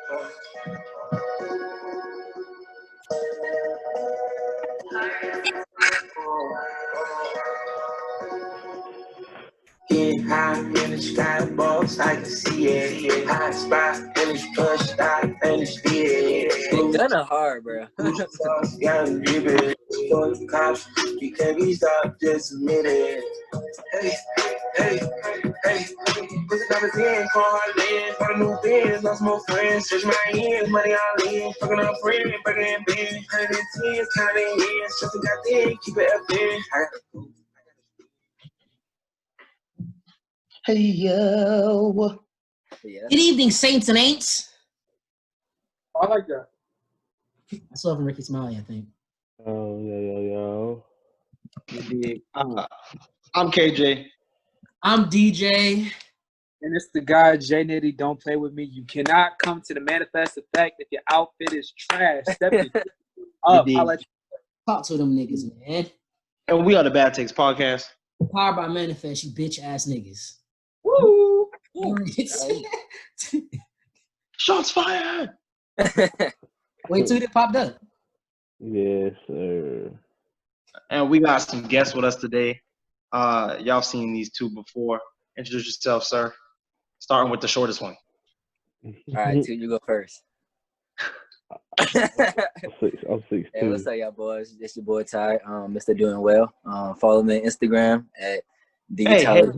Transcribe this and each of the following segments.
Getting high in the sky, boss, I can see it. High spot in the plush, I finished it. It's kinda hard, bro. Young dribble, for the cops, you can't be stopped, just admit it. Hey, hey, hey, put the numbers in, call Harden, got a new biz, lost more friends, switch my ends, money all in, fucking up friends, breaking in bed, 110, counting in, just got there, keep it up there. Hey, yo. Yeah. Good evening, Saints and Aints. I like that. I saw it from Ricky Smiley, I think. Oh, yo. I'm KJ. I'm DJ. And it's the guy, J Nitty, don't play with me. You cannot come to the manifest effect if your outfit is trash. Step it up. I'll let you Talk to them niggas, man. And we are the Bad Takes Podcast. Powered by Manifest, you bitch ass niggas. Woo! Shots fired! Wait till it popped up. Yes, sir. And we got some guests with us today. Y'all seen these two before. Introduce yourself, sir. Starting with the shortest one. All right, two, you go first. I'm 6'2". Hey, what's up, y'all boys? It's your boy Ty, Mr. Doing Well. Follow me on Instagram at the Tyler.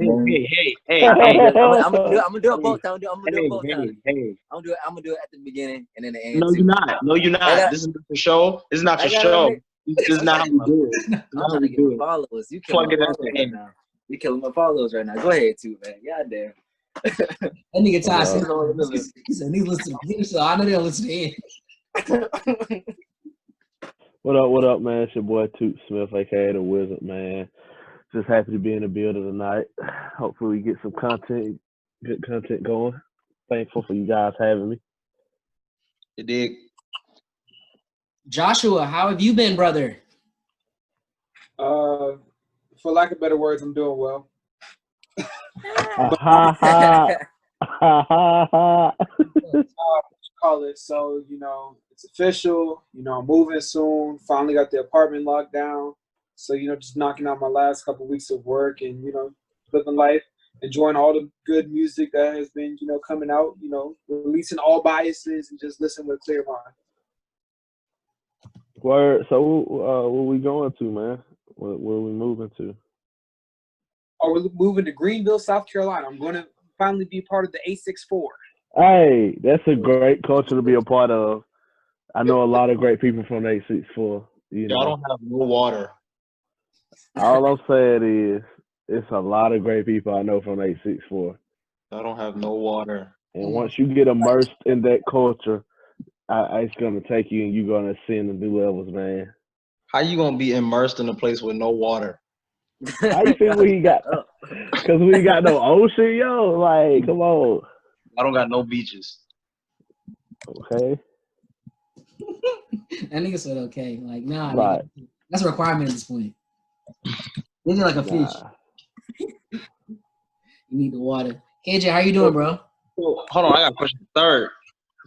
Hey. I'm gonna do it both times. I'm gonna do it both times. Hey. I'm gonna do it at the beginning and then the end. No, you're not. This is not your show. This is not your show. This is not how we do it. I'm trying to get my followers. You killing my followers right now. You killing my followers right now. Go ahead, too, man. God damn. That nigga Ty said, he said, he listened to the so I know they'll listen to it. What up, man? It's your boy Toot Smith, aka the Wizard, man. Just happy to be in the building tonight. Hopefully we get some good content going. Thankful for you guys having me. You dig? Joshua, how have you been, brother? For lack of better words, I'm doing well. Call it. So, it's official. I'm moving soon. Finally got the apartment locked down. So, just knocking out my last couple of weeks of work and, living life, enjoying all the good music that has been, coming out, releasing all biases and just listening with a clear mind. Word. So, where we going to, man? Where are we moving to? Oh, we're moving to Greenville, South Carolina. I'm going to finally be part of the 864. Hey, that's a great culture to be a part of. I know a lot of great people from 864. Y'all don't have no water. All I'm saying is, it's a lot of great people I know from 864. Y'all don't have no water. And once you get immersed in that culture, it's going to take you and you're going to ascend to new levels, man. How you going to be immersed in a place with no water? How you think we got? Because we got no ocean, yo. Like, come on. I don't got no beaches. Okay. That nigga said okay. Like, nah, right. Nigga, that's a requirement at this point. You're like a fish. You need the water. KJ, how you doing, bro? Hold on, I got a question. Third.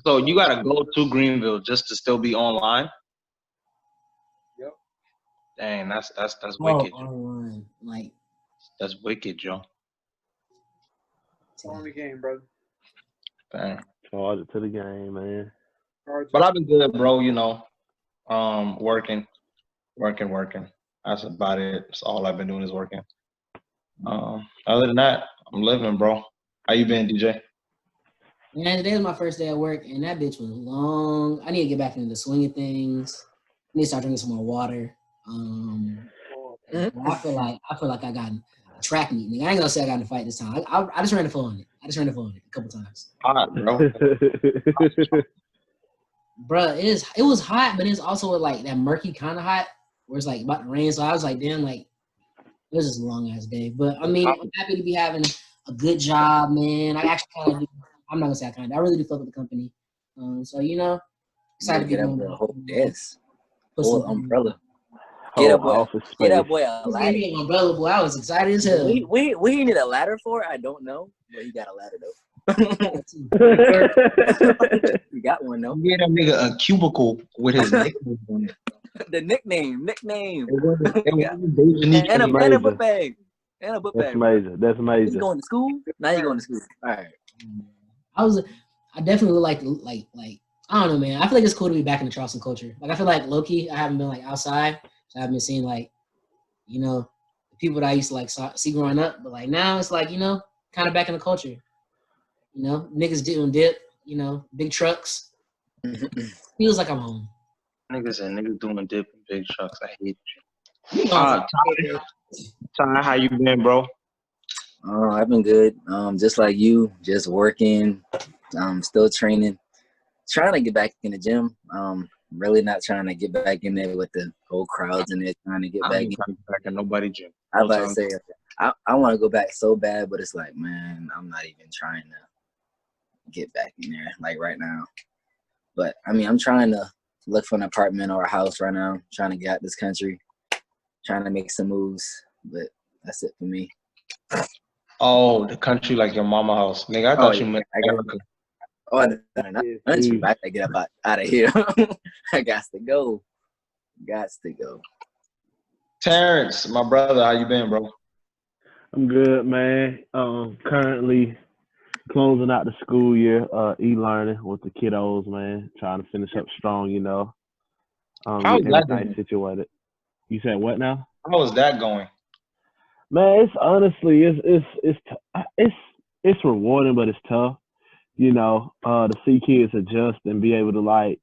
So you got to go to Greenville just to still be online? Yep. Dang, that's wicked. Online. Like, that's wicked, Joe. It's on the game, brother. Dang. Charge it to the game, man. But I've been good, bro, working. That's about it. That's all I've been doing is working. Other than that, I'm living, bro. How you been, DJ? Man, today was my first day at work, and that bitch was long. I need to get back into the swing of things. I need to start drinking some more water. I feel like I got a track meet. Nigga. I ain't gonna say I got in a fight this time. I just ran the floor on it. A couple times. Hot, bro. Bruh, it was hot, but it's also like that murky kind of hot, where it's like about to rain. So I was like, damn, like it was just a long ass day. But I mean, I'm happy to be having a good job, man. I actually kind of do. I'm not gonna say I really do fuck with the company. So excited to be doing the whole desk, put whole some umbrella. Get up, boy. Get up, boy. A ladder. Umbrella, boy. I was excited as hell. We need a ladder for it. I don't know, but he got a ladder though. You got one though. Get that nigga a cubicle with his nickname on it. The nickname. It wasn't Doja And a Amazing. book bag. And a book That's bag. major. That's You major. going to school? Now you going to school. All right. I definitely would like I don't know, man. I feel like it's cool to be back in the Charleston culture. Like I feel like low-key, I haven't been like outside, so I haven't been seeing like, you know, the people that I used to like see growing up. But like now it's like, you know, kind of back in the culture. You know, niggas doing dip, you know, big trucks. Feels like I'm home. Niggas doing dip in big trucks. I hate you. You know, Ty, how you been, bro? I've been good. Just like you, just working. Still training. Trying to get back in the gym. Really not trying to get back in there with the whole crowds in there. Trying to get back in. Back in nobody gym. I was about to say, I want to go back so bad, but it's like, man, I'm not even trying to get back in there like right now. But I mean, I'm trying to look for an apartment or a house right now. Trying to get out this country. Trying to make some moves, but that's it for me. Oh, the country like your mama house. Nigga, I thought you meant America. I gotta get up out of here. I got to go. Terrance, my brother, how you been, bro? I'm good, man. Currently closing out the school year, e-learning with the kiddos, man. Trying to finish up strong, you know. How's Get that everything going? situated. You said what now? How is that going? Man, it's honestly it's rewarding, but it's tough. You know, to see kids adjust and be able to like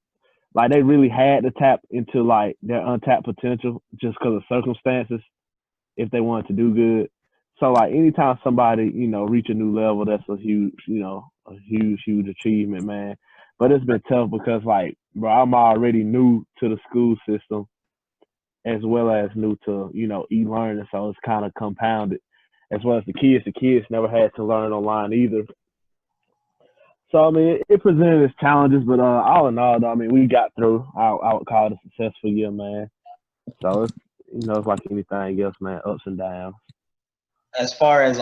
they really had to tap into like their untapped potential just because of circumstances if they wanted to do good. So like anytime somebody, you know, reach a new level, that's a huge achievement, man. But it's been tough because like, bro, I'm already new to the school system as well as new to, you know, e-learning. So it's kind of compounded. As well as the kids never had to learn online either. So, I mean, it presented its challenges, but all in all, though, I mean, we got through. I would call it a successful year, man. So, it's, you know, it's like anything else, man, ups and downs. As far as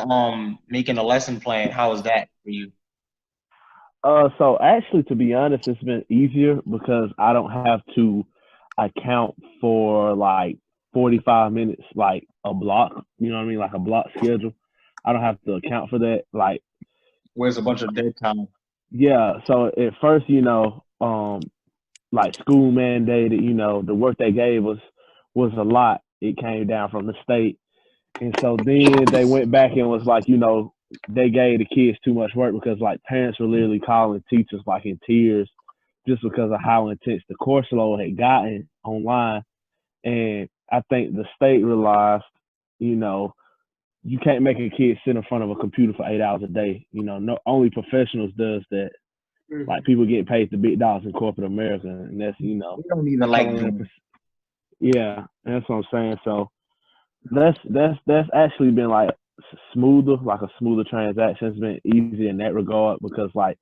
making a lesson plan, how was that for you? So actually, to be honest, it's been easier because I don't have to account for like 45 minutes, like a block. You know what I mean? Like a block schedule. I don't have to account for that. Like, Where's a bunch of dead time? yeah. So at first, you know, like school mandated, you know, the work they gave us was a lot. It came down from the state. And so then they went back and was like, you know, they gave the kids too much work because like parents were literally calling teachers like in tears just because of how intense the course load had gotten online. And I think the state realized, you know, you can't make a kid sit in front of a computer for 8 hours a day. You know, no only professionals does that. Mm-hmm. Like people get paid the big dollars in corporate America, and that's, you know, We don't even like doing. yeah, that's what I'm saying. So that's actually been like smoother, like a smoother transaction. It's been easy in that regard because like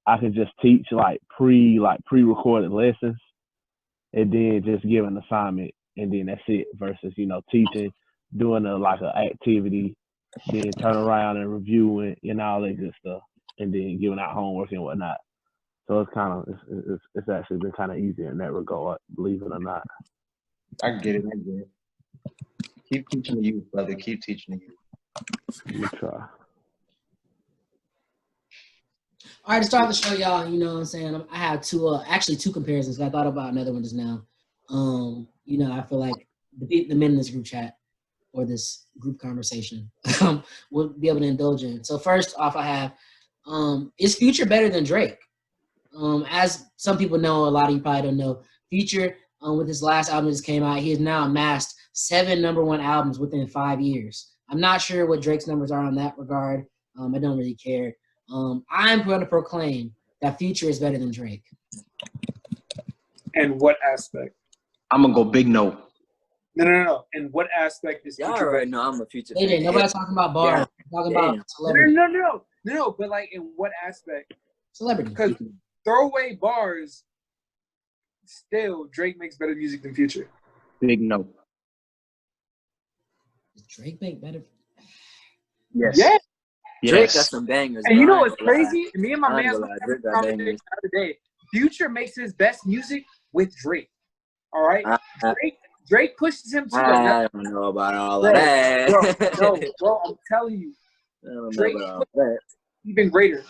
I can just teach like pre-recorded lessons and then just give an assignment and then that's it versus, you know, teaching, doing an activity, then turn around and reviewing and all that good stuff and then giving out homework and whatnot. So it's actually been kind of easier in that regard, believe it or not. I get it. Keep teaching the youth, brother. Keep teaching the youth. Let me try. All right, to start the show, y'all, you know what I'm saying? I have two comparisons. I thought about another one just now. You know, I feel like the men in this group chat or this group conversation will be able to indulge in. So first off, I have, is Future better than Drake? As some people know, a lot of you probably don't know, Future, with his last album that just came out, he has now amassed 7 #1 albums within 5 years. I'm not sure what Drake's numbers are in that regard. I don't really care. I'm going to proclaim that Future is better than Drake. And what aspect? I'm gonna go big no. No. In what aspect is Y'all Future? already know I'm a Future Hey, fan. nobody's talking about bars. Yeah. Talking about celebrity. No. But like, in what aspect? Celebrity. Because throwaway bars, still Drake makes better music than Future. Big no. Does Drake make better? Yes. Yeah. Drake got Yes. some bangers. And you bro. know I what's ain't gonna lie. crazy? Me and my I ain't man gonna was lie. having Drake a got conversation bangers. the other day. Future makes his best music with Drake. All right, I Drake pushes him to another. don't know about all Bro, of that. bro, I'm telling you, I don't know Drake about all of that. even greater.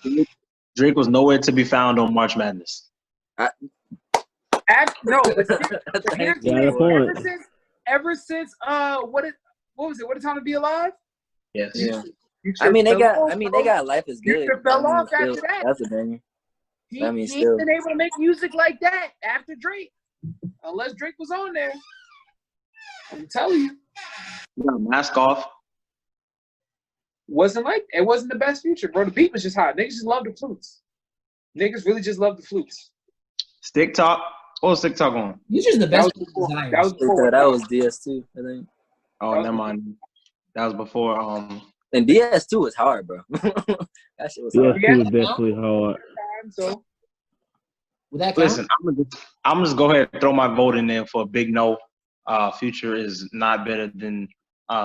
Drake was nowhere to be found on March Madness. No, but here's the Got a thing. point. Ever since what was it? What a Time to Be Alive? Yes. Yeah. Future I mean, they fell got Life is Good. Future fell I mean, off still, after that. that's a banger. He I mean, ain't still. been able to make music like that after Drake, unless Drake was on there. I'm telling you, You got Mask Off. it wasn't the best Future, bro. The beat was just hot. Niggas just love the flutes. Niggas really just love the flutes. Stick Talk. What was Stick Talk on? Future's the That best. was before. Desires. That was before. That was DS2, I think. Oh, never mind. That was before. And DS2 was hard, bro. That shit was Yeah, hard. it was definitely hard. So Would that count? Listen, I'm just go ahead and throw my vote in there for a big no. Future is not better than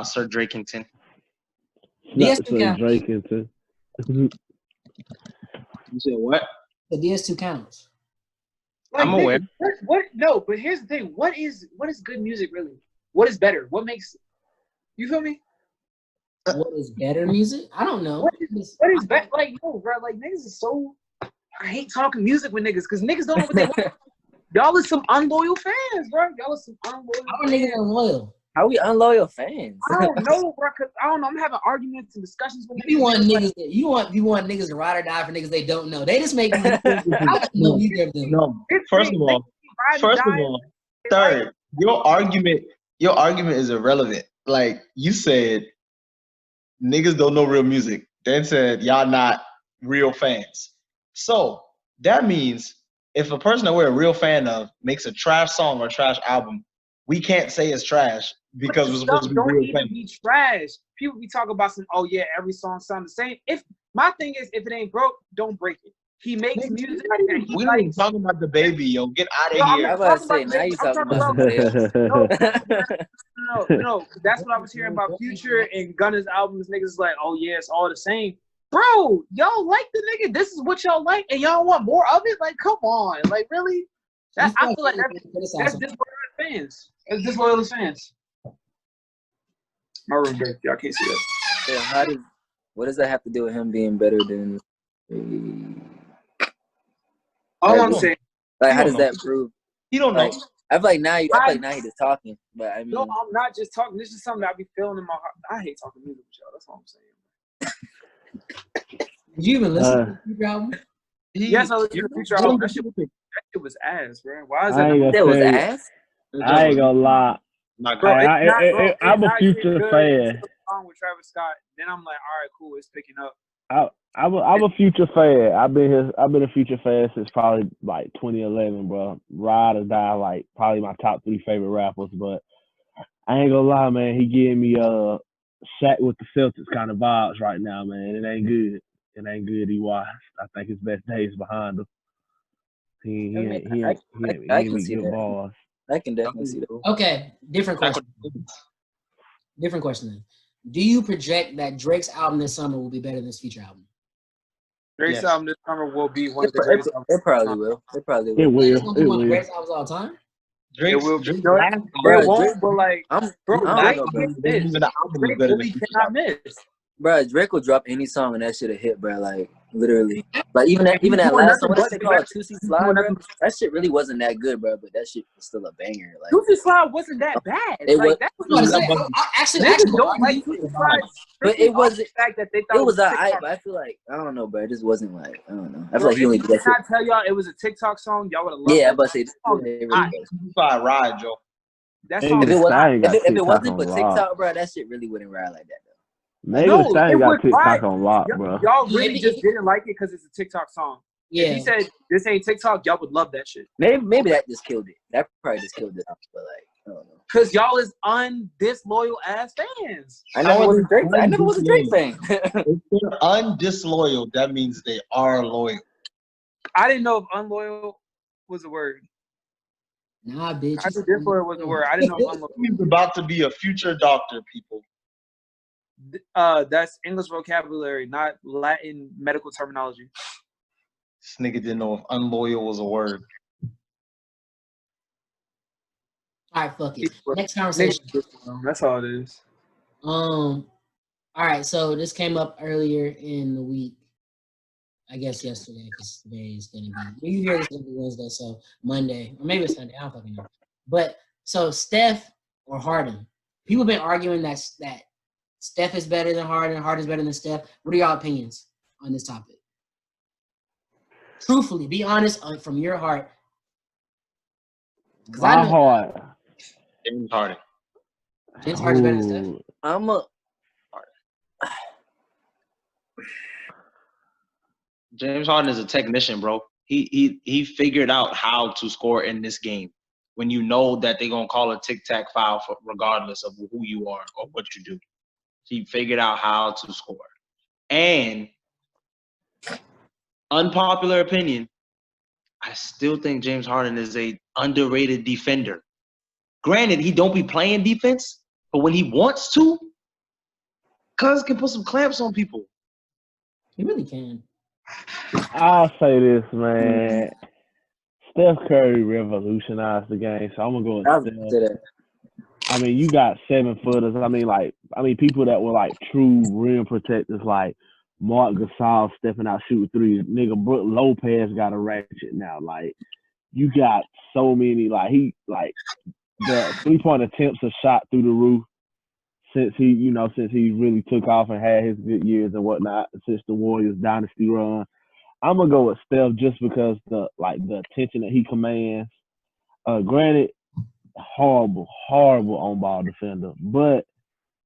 Sir Drakington. Not DS2 so counts. Drakington. You said what? The DS2 counts. like, I'm aware. What? No, but here's the thing. What is good music really? What is better? What makes you feel me? What is better music? I don't know. What is better? Like, yo, bro, like niggas is so. I hate talking music with niggas because niggas don't know what they want. Y'all are some unloyal fans, bro. Y'all are some unloyal How are fans. niggas unloyal? How we unloyal fans? I don't know, bro. Cause I don't know. I'm having arguments and discussions with You want niggas. niggas you want niggas to ride or die for niggas they don't know. They just make music. I don't know either of them. No. First of all, third, your argument is irrelevant. Like you said, niggas don't know real music. Then said y'all not real fans. So that means if a person that we're a real fan of makes a trash song or a trash album, we can't say it's trash because we're supposed to be don't real even fans. be trash. People be talking about some. Oh yeah, every song sound the same. If my thing is, if it ain't broke, don't break it. He makes music and he We not even likes. talking about the baby, yo. Get out No, of I'm here. I not was about to talking say, now you I'm talking about some No, that's what I was hearing about Future and Gunna's albums. Niggas like, oh yeah, it's all the same. Bro, y'all like the nigga. This is what y'all like, and y'all want more of it. Like, come on, like really? I feel like that's disloyal to fans. That's disloyal to fans. My room dirty. Y'all can't see that. So what does that have to do with him being better than? All I'm saying. Like, how does that prove? You don't know. Like, I feel like now he just talking, but I mean, No, I'm not just talking. This is something that I be feeling in my heart. I hate talking music with y'all. That's all I'm saying. Did you even listen to the Future album? Yes, I listened to the Future album. That shit was ass, bro. Why is that was ass? I ain't gonna lie. Bro, I'm a Future fan. Song with Travis Scott. Then I'm like, all right, cool, it's picking up. I'm a Future fan. I've been a Future fan since probably like 2011, bro. Ride or die, like probably my top 3 favorite rappers. But I ain't gonna lie, man. He giving me Scat with the Celtics kind of vibes right now, man. It ain't good. It ain't good. He washed. I think his best days behind him. He ain't me good balls. I can definitely see that. Okay, different question. Different question then. Do you project that Drake's album this summer will be better than his Future album? Drake's album this summer will be one of the greatest albums. It probably will. It probably will. It will. It's gonna be one of the greatest albums of all time. It will be. Bro, It won't, but like, bro, I Drake don't know, can't miss. Drake really cannot miss. Bro, Drake will drop any song and that shit a hit, bro. Like literally, like even that last song, what they call it, 2C Slide, bro. That shit really wasn't that good, bro. But that shit was still a banger. Like 2C Slide wasn't that bad. It like was. that's what I actually don't like 2C Slide. But it was the fact that they thought it was alright, but I feel like I don't know, bro. It just wasn't like I don't know. I feel like he if only he did did that not shit. tell y'all it was a TikTok song, y'all would have loved it. Yeah, but say it really was. Ride, Joe. That song If it it wasn't for TikTok, bro, that shit really wouldn't ride like that though. Maybe the Stein got TikTok on lock, bro. Y'all really just didn't like it because it's a TikTok song. Yeah. If he said this ain't TikTok, y'all would love that shit. Maybe that just killed it. That probably just killed it. But like, I don't know. Cause y'all is undisloyal ass fans. I never was a Drake fan. If they're undisloyal, that means they are loyal. I didn't know if unloyal was a word. Nah, bitch. I knew disloyal was a word. I didn't know if unloyal. He's about to be a future doctor, people. That's English vocabulary, not Latin medical terminology. This nigga didn't know if unloyal was a word. All right, fuck it. Next conversation. That's all it is. All right, so this came up earlier in the week. I guess yesterday, because today is gonna be. You hear this on Wednesday, so Monday or maybe it's Sunday. I don't fucking know. But so Steph or Harden, people have been arguing that Steph is better than Harden. Harden's better than Steph. What are y'all opinions on this topic? Truthfully, be honest from your heart. My heart. James Harden. James Harden's better than Steph. I'm a James Harden is a technician, bro. He figured out how to score in this game. When you know that they're gonna call a tic-tac foul for regardless of who you are or what you do. He figured out how to score. And unpopular opinion, I still think James Harden is a underrated defender. Granted, he don't be playing defense, but when he wants to, cuz can put some clamps on people. He really can. I'll say this, man. Steph Curry revolutionized the game, so I'm gonna go with Steph. I mean, you got 7-footers. I mean, people that were like true rim protectors, like Mark Gasol stepping out shooting threes. Nigga, Brook Lopez got a ratchet now. Like, you got so many. Like, the 3-point attempts are shot through the roof since he really took off and had his good years and whatnot. Since the Warriors dynasty run, I'm gonna go with Steph just because the attention that he commands. Granted, horrible on ball defender, but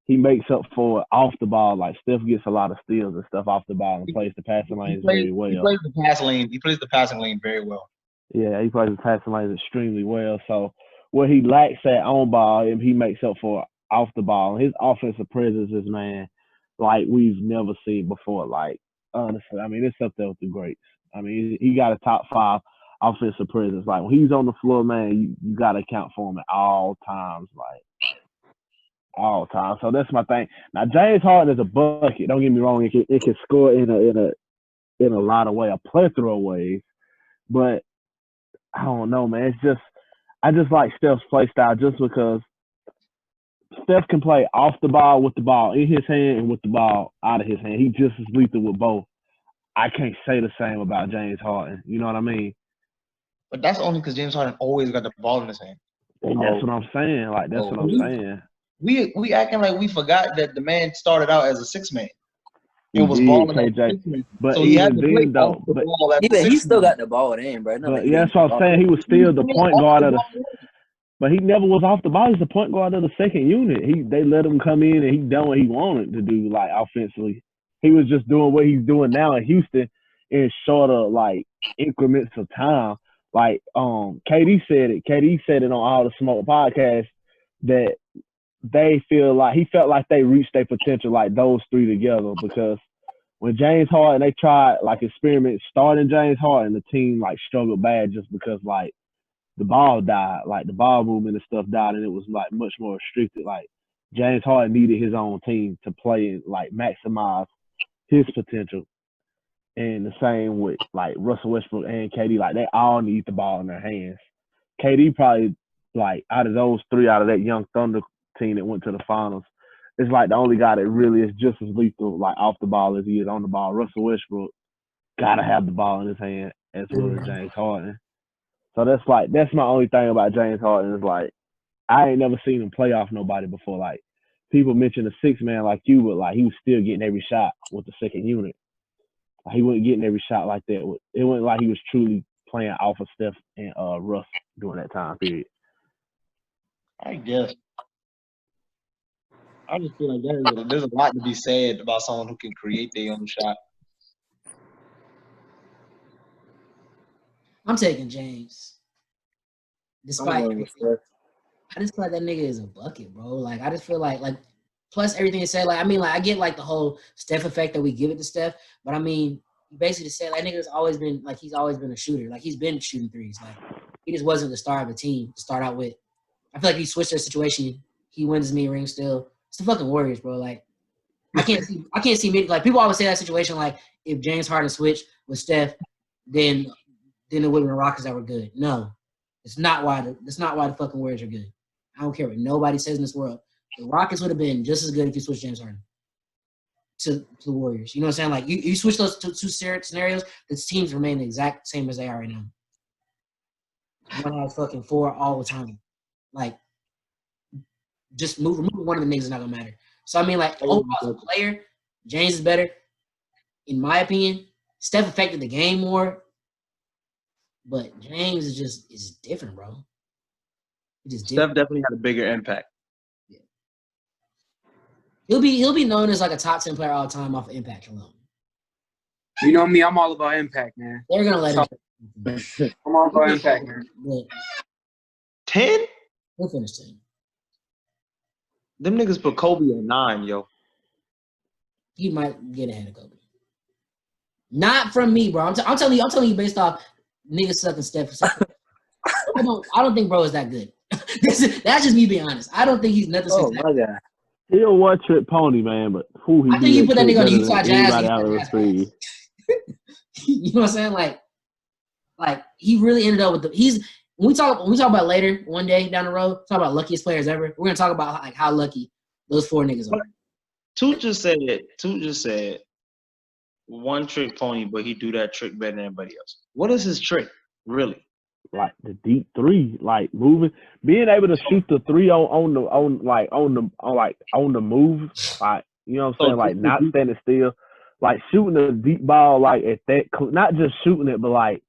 he makes up for it off the ball. Like, Steph gets a lot of steals and stuff off the ball and plays the passing lanes very well. He plays the passing lane very well. Yeah, he plays the passing lanes extremely well. So where he lacks at on ball, he makes up for it off the ball. His offensive presence is, man, like we've never seen before. Like, honestly, I mean, it's up there with the greats. I mean, he got a top 5 offensive presence. Like, when he's on the floor, man, you got to account for him at all times. Like, all times. So that's my thing. Now, James Harden is a bucket. Don't get me wrong. It can score in a lot of ways, a plethora of ways. But I don't know, man. I just like Steph's play style just because Steph can play off the ball with the ball in his hand and with the ball out of his hand. He just as lethal with both. I can't say the same about James Harden. You know what I mean? But that's only because James Harden always got the ball in his hand. And that's what I'm saying. Like, that's what I'm saying. We acting like we forgot that the man started out as a 6-man. It was balling KJ. But so even then, though, he still got the ball in, bro. But yeah, that's what I'm saying. He was still the point guard of the. But he never was off the ball. He's the point guard of the second unit. They let him come in and he done what he wanted to do, like, offensively. He was just doing what he's doing now in Houston in shorter, like, increments of time. Like, KD said it on All the Smoke podcast that he felt like they reached their potential, like those three together, because when James Harden, they tried like experiments starting James Harden, the team like struggled bad just because like the ball died, like the ball movement and stuff died, and it was like much more restricted. Like, James Harden needed his own team to play and like maximize his potential. And the same with like Russell Westbrook and KD, like they all need the ball in their hands. KD probably, like, out of those three, out of that young Thunder team that went to the finals, it's like the only guy that really is just as lethal, like, off the ball as he is on the ball. Russell Westbrook gotta have the ball in his hand as well as James Harden. So that's my only thing about James Harden is, like, I ain't never seen him play off nobody before. Like, people mention a 6-man like you, but like he was still getting every shot with the second unit. Like, he wasn't getting every shot like that. It wasn't like he was truly playing off of Steph and Russ during that time period. I guess. I just feel like there's a lot to be said about someone who can create their own shot. I'm taking James. Despite everything, I just feel like that nigga is a bucket, bro. Like, I just feel like plus everything you said, like, I mean, like, I get like the whole Steph effect that we give it to Steph, but I mean, you basically said like nigga's always been like he's always been a shooter. Like, he's been shooting threes. Like, he just wasn't the star of the team to start out with. I feel like he switched their situation. He wins his rings still. It's the fucking Warriors, bro. Like, I can't see many, like people always say that situation like if James Harden switched with Steph, then it would have been the Rockets that were good. No, it's not why the fucking Warriors are good. I don't care what nobody says in this world. The Rockets would have been just as good if you switched James Harden to the Warriors. You know what I'm saying? Like you switch those two scenarios, the teams remain the exact same as they are right now. One has fucking 4 all the time. Like just remove one of the niggas is not gonna matter. So I mean, like overall as a player, James is better, in my opinion. Steph affected the game more, but James is different, bro. Steph definitely had a bigger impact. Yeah. He'll be known as like a top 10 player all the time off of impact alone. You know me, I'm all about impact, man. They're gonna let him. I'm all about impact, man. 10? We'll finish 10. Them niggas put Kobe at 9, yo. He might get ahead of Kobe. Not from me, bro. I'm telling you based off niggas sucking Steph. I don't think bro is that good. That's just me being honest. I don't think he's nothing. Oh my god. He a one-trick pony, man, but I think you put that nigga on the Utah Jazz. You know what I'm saying? Like he really ended up with when we talk about later one day down the road, talk about luckiest players ever. We're gonna talk about like how lucky those 4 niggas are. Toot just said one trick pony, but he do that trick better than anybody else. What is his trick, really? Like the deep 3, like moving, being able to shoot the 3 on the move, like you know what I'm saying, like not standing still, like shooting a deep ball, like at that, not just shooting it, but like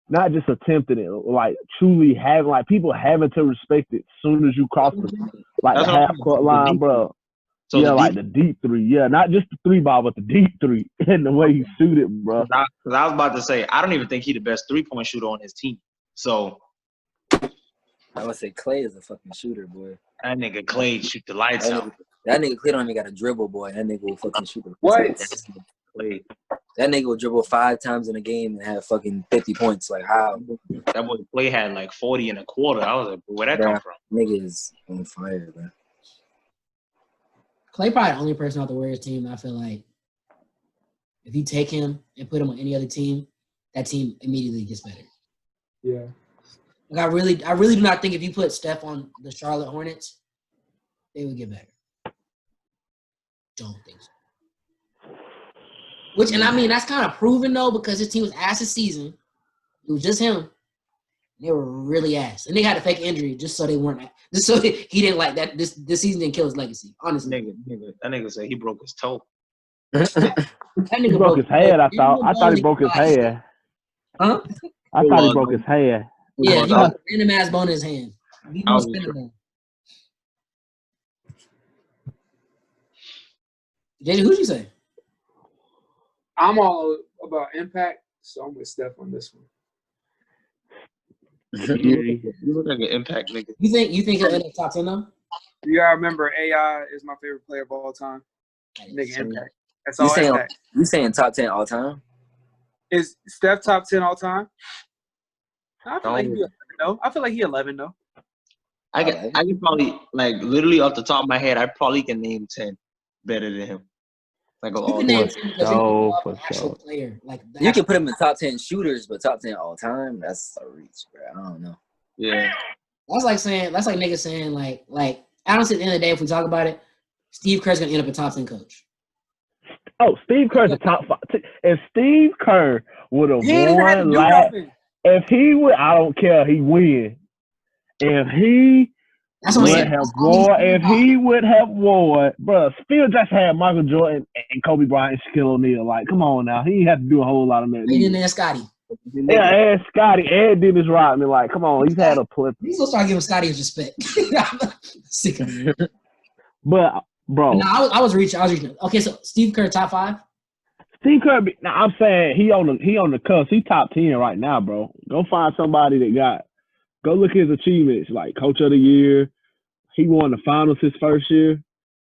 not just attempting it, like truly having, like people having to respect it as soon as you cross the half court line, bro. So yeah, like the deep 3, yeah, not just the 3 ball, but the deep 3 and the way he shoot it, bro. Because I was about to say, I don't even think he the best 3-point shooter on his team. So I would say Clay is a fucking shooter, boy. That nigga Clay shoot the lights out. That nigga Clay don't even got a dribble, boy. That nigga will fucking shoot the lights out. Clay. That nigga will dribble 5 times in a game and have fucking 50 points. Like how? That boy Clay had like 40 and a quarter. I was like, where that come from? Nigga is on fire, man. Clay probably the only person off the Warriors team I feel like if you take him and put him on any other team, that team immediately gets better. Yeah. Like I really do not think if you put Steph on the Charlotte Hornets, they would get better. Don't think so. Which, and I mean, that's kind of proven though, because his team was ass this season. It was just him. They were really ass, and they had a fake injury just so they weren't. Just so he didn't like that. This season didn't kill his legacy. Honestly, that nigga said he broke his toe. That nigga he broke his head. I thought he broke his hair. Huh? I thought he broke his hair. Yeah, he got a random ass bone in his hand. JJ, who'd you say? I'm all about impact, so I'm with Steph on this one. You look like an impact nigga. You think he'll end up top 10 though? You gotta remember, AI is my favorite player of all time. Nigga, impact. That's all. You saying top 10 all time? Is Steph top 10 all time? I feel like he 11 though. I feel like he 11 though. I can probably, like, literally off the top of my head, I probably can name 10 better than him. Like you can name 10 because for sure. Player. Like you can put him in top 10 shooters, but top 10 all time, that's a reach, bro. I don't know. Yeah. That's like niggas saying like honestly at the end of the day, if we talk about it, Steve Kerr's gonna end up a top 10 coach. Oh, Steve Kerr's a top 5. If Steve Kerr would have won if he would, I don't care, he win. If he would have won, bro, Phil just had Michael Jordan and Kobe Bryant and Shaquille O'Neal. Like, come on now. He had to do a whole lot of that. He didn't ask Scotty. Yeah, and Scotty and Dennis Rodman. Like, come on. He's had a plethora. He's going to start giving Scotty his respect. Sick of him. But, bro. No, I was reaching. Okay, so Steve Kerr, top 5? Steve Kerr, now I'm saying he on the cusp. He top 10 right now, bro. Go find somebody go look at his achievements, like Coach of the Year. He won the finals his first year.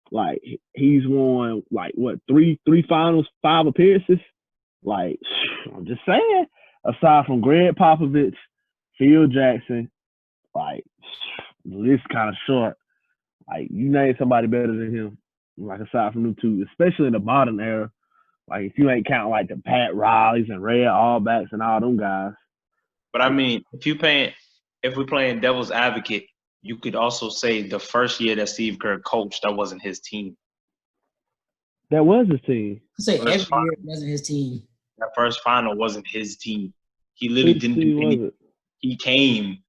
Like, he's won, like, what, three finals, 5 appearances? Like, I'm just saying, aside from Greg Popovich, Phil Jackson, like, the list kind of short. Like, you name somebody better than him. Like aside from them two, especially in the modern era, like if you ain't counting like the Pat Rileys and Red Auerbachs and all them guys. But I mean, if we're playing devil's advocate, you could also say the first year that Steve Kerr coached, that wasn't his team. That was his team. I say First every year it wasn't his team. That first final wasn't his team. He literally Whose didn't team do was anything. it? He came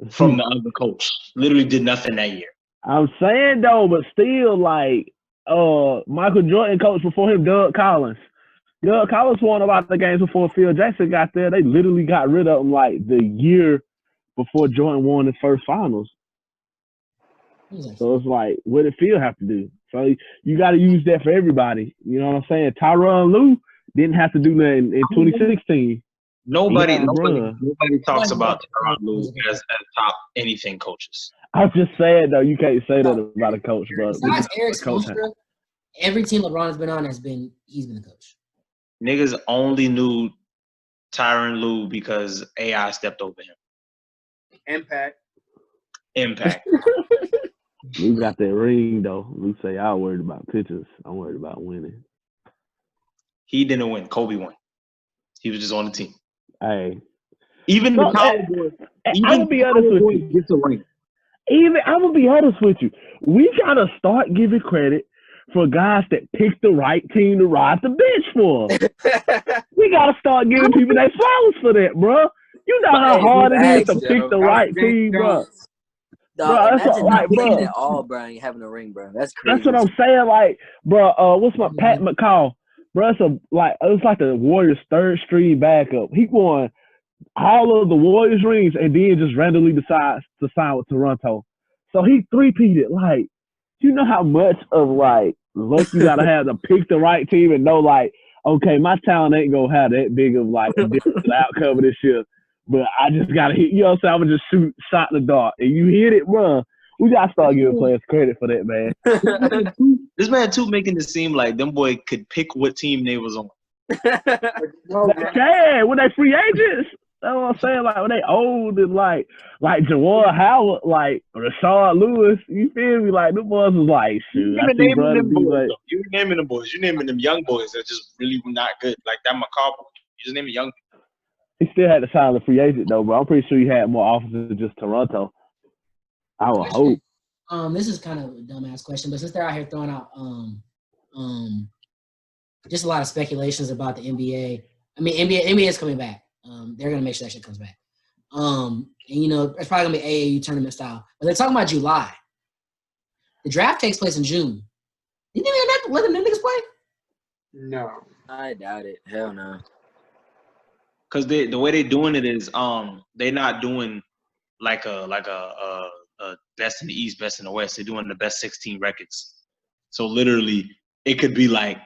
from the other coach. Literally did nothing that year. I'm saying though, but still, like Michael Jordan coached before him, Doug Collins. Doug Collins won a lot of the games before Phil Jackson got there. They literally got rid of him like the year before Jordan won his first finals. So it's like, what did Phil have to do? So you got to use that for everybody. You know what I'm saying? Tyronn Lue didn't have to do that in 2016. Nobody talks Nobody about knows. Tyronn Lue as top anything coaches. I'm just saying though, you can't say that about a coach, bro. Besides Eric Spoelstra, every team LeBron has been on he's been the coach. Niggas only knew Tyronn Lue because AI stepped over him. Impact. We got that ring though. We say I'm worried about pitchers. I'm worried about winning. He didn't win. Kobe won. He was just on the team. Hey, even so, the Cowboys. I'm gonna be honest with you. Gets a ring. I'm gonna be honest with you. We gotta start giving credit for guys that pick the right team to ride the bench for. We gotta start giving people their flowers for that, bro. You know how hard it is to pick the right team, bro. Dog, imagine not playing at all, bro, and having a ring, bro. That's crazy. That's what I'm saying. Like, bro, what's my Pat McCall? Bro, it's like the Warriors' third string backup. He won all of the Warriors rings and then just randomly decides to sign with Toronto. So he three-peated. Like, you know how much of like luck you gotta have to pick the right team and know like, okay, my talent ain't gonna have that big of like a different outcome of this year. But I just gotta hit, you know what I'm saying? I'm gonna just shoot shot in the dark. And you hit it, bro. We gotta start giving players credit for that, man. This man too making it seem like them boy could pick what team they was on. Yeah, when they free agents. That's what I'm saying. Like when they old and like Jawan Howard, like Rashard Lewis, you feel me? Like them boys was like, shoot. You naming them boys. You naming them boys. You naming them young boys that just really not good. Like that McCall boy. You just naming young. He still had to sign the free agent though, but I'm pretty sure he had more offers than just Toronto. I would hope. This is kind of a dumbass question, but since they're out here throwing out just a lot of speculations about the NBA. I mean, NBA is coming back. They're gonna make sure that shit comes back. And you know, it's probably gonna be AAU tournament style. But they're talking about July. The draft takes place in June. You didn't even let them niggas play? No. I doubt it. Hell no. Cause the way they're doing it is they're not doing like a best in the East, best in the West. They're doing the best 16 records. So literally, it could be like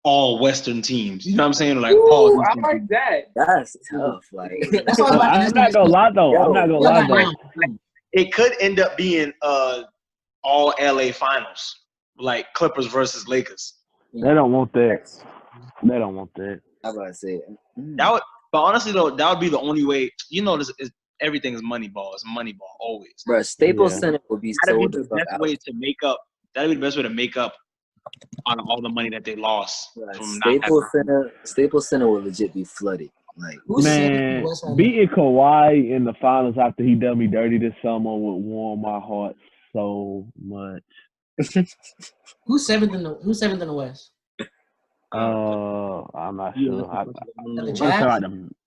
all Western teams. You know what I'm saying? Like all. I like that. That's tough. Like that's why I'm not gonna lie though. It could end up being all LA finals, like Clippers versus Lakers. They don't want that. They don't want that. I was about to say that would. But honestly, though, that would be the only way. You know, everything is money ball. It's money ball always. Bro, Staples Center would be that'd be the best way to make up. That'd be the best way to make up on all the money that they lost. Right. Staples Center would legit be flooded. Like, man, beating Kawhi in the finals after he done me dirty this summer would warm my heart so much. Who's seventh in the West? I'm not sure. I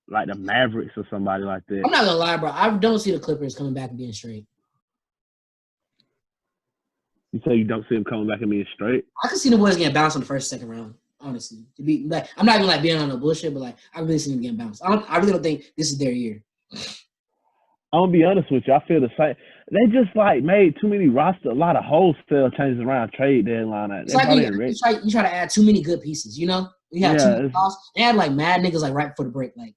like the Mavericks or somebody like that. I'm not gonna lie, bro. I don't see the Clippers coming back and being straight. You say you don't see them coming back and being straight? I can see the boys getting bounced in the first, second round. Honestly, to be like, I'm not even like being on the bullshit, but like I really see them getting bounced. I really don't think this is their year. I'm gonna be honest with you. I feel the same. They just like made too many a lot of wholesale changes around trade deadline. It's like you try to add too many good pieces. You know, we had too many lost. They had like mad niggas like right before the break. Like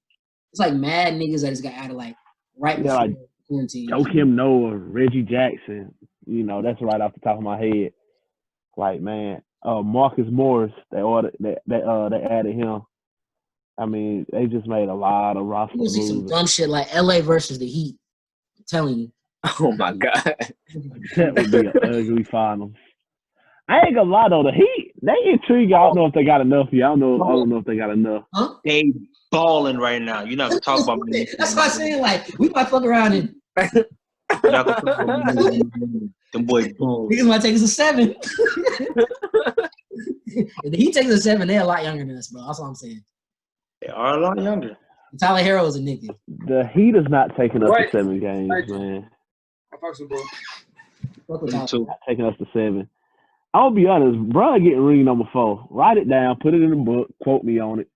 it's like mad niggas that just got added like right before like quarantine. Joakim Noah, Reggie Jackson. You know, that's right off the top of my head. Like man, Marcus Morris. They added him. I mean, they just made a lot of roster moves. You see some dumb shit like LA versus the Heat. I'm telling you. Oh my God. That would be an ugly finals. I ain't gonna lie though, the Heat, they intrigue. I don't know if they got enough. Yeah, I don't know if they got enough. Huh? They balling right now. You're not gonna talk about me. That's why I'm saying, like, we might fuck around and You're not gonna talk about me. Them boys balling. niggas might take us a 7. If he takes a 7, they're a lot younger than us, bro. That's all I'm saying. They are a lot younger. Tyler Hero is a nigga. The Heat is not taking us Right. to 7 games, Right. man. I fuck with bro. Fuck with Me Tyler. too. Not taking us to 7. I'll be honest, bro, getting ring number 4. Write it down, put it in the book, quote me on it.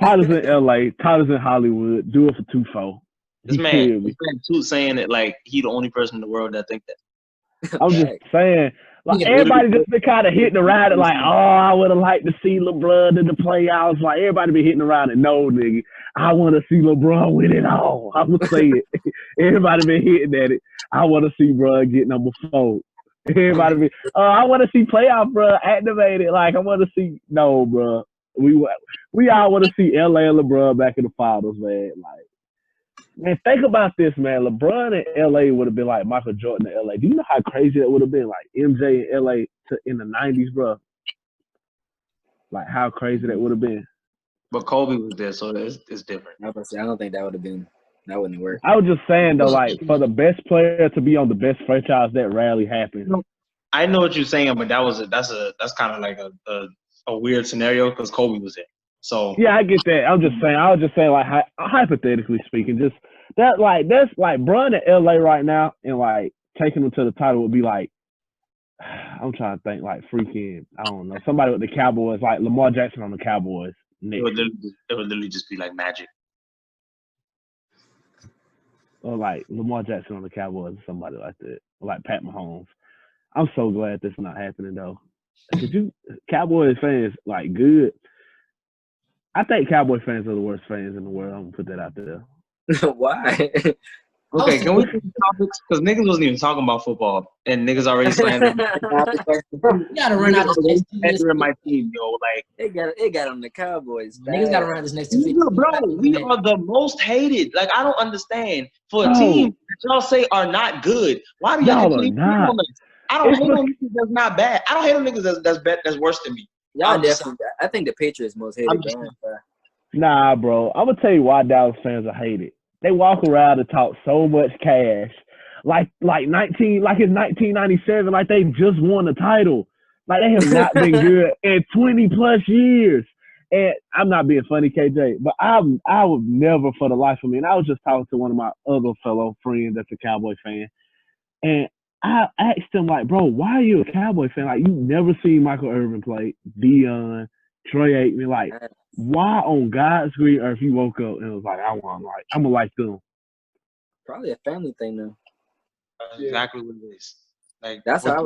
Tyler's in LA, Tyler's in Hollywood. Do it for 2-4. This He man killed me. too saying that like he the only person in the world that think that. I'm just saying, like Yeah, everybody just been kind of hitting around it, like, oh, I would have liked to see LeBron in the playoffs. Like everybody been hitting around it. No, nigga, I want to see LeBron win it all. I'm gonna say it. Everybody been hitting at it. I want to see bro get number 4. Everybody been, I want to see playoff bro activated. Like I want to see, no, bro. We all want to see LA and LeBron back in the finals, man. Like. Man, think about this, man. LeBron in LA would have been like Michael Jordan in LA. Do you know how crazy that would have been? Like MJ in LA in the 90s, bro. Like how crazy that would have been. But Kobe was there, so it's different. I was gonna say, I don't think that wouldn't work. I was just saying though, like for the best player to be on the best franchise, that rarely happens. I know what you're saying, but that's kind of like a weird scenario because Kobe was there. So Yeah, I get that. I was just saying, like hypothetically speaking, just that's like Bron in LA right now, and like taking him to the title would be like, I'm trying to think, like freaking, I don't know, somebody with the Cowboys, like Lamar Jackson on the Cowboys. it would literally just be like magic. Or like Lamar Jackson on the Cowboys or somebody like that. Or like Pat Mahomes. I'm so glad this is not happening though. Cause Cowboys fans like good. I think Cowboy fans are the worst fans in the world. I'm gonna put that out there. Why? Okay, can we change topics? Because niggas wasn't even talking about football, and niggas already slandering. You gotta run out this next 2 minutes. in my team, yo. Like, it got on the Cowboys. Niggas gotta run out this next 2 minutes. bro, we are the most hated. Like, I don't understand. For a team that y'all say are not good, why do y'all Y'all are keep not. on us? I don't hate on niggas that's not bad. I don't hate on niggas that's worse than me. Y'all I'm just- definitely. I think the Patriots most hated. I'm just- bro. Nah, bro. I'm gonna tell you why Dallas fans are hated. They walk around and talk so much cash, like it's 1997, like they just won the title. Like they have not been good in 20 plus years. And I'm not being funny, KJ, but I would never for the life of me. And I was just talking to one of my other fellow friends that's a Cowboy fan, and I asked him like, bro, why are you a Cowboy fan? Like you never seen Michael Irvin play, Deion, Troy Aikman, like. Why on God's green earth you woke up and was like, I'm gonna like them? Probably a family thing though. That's exactly what it is. Like That's how I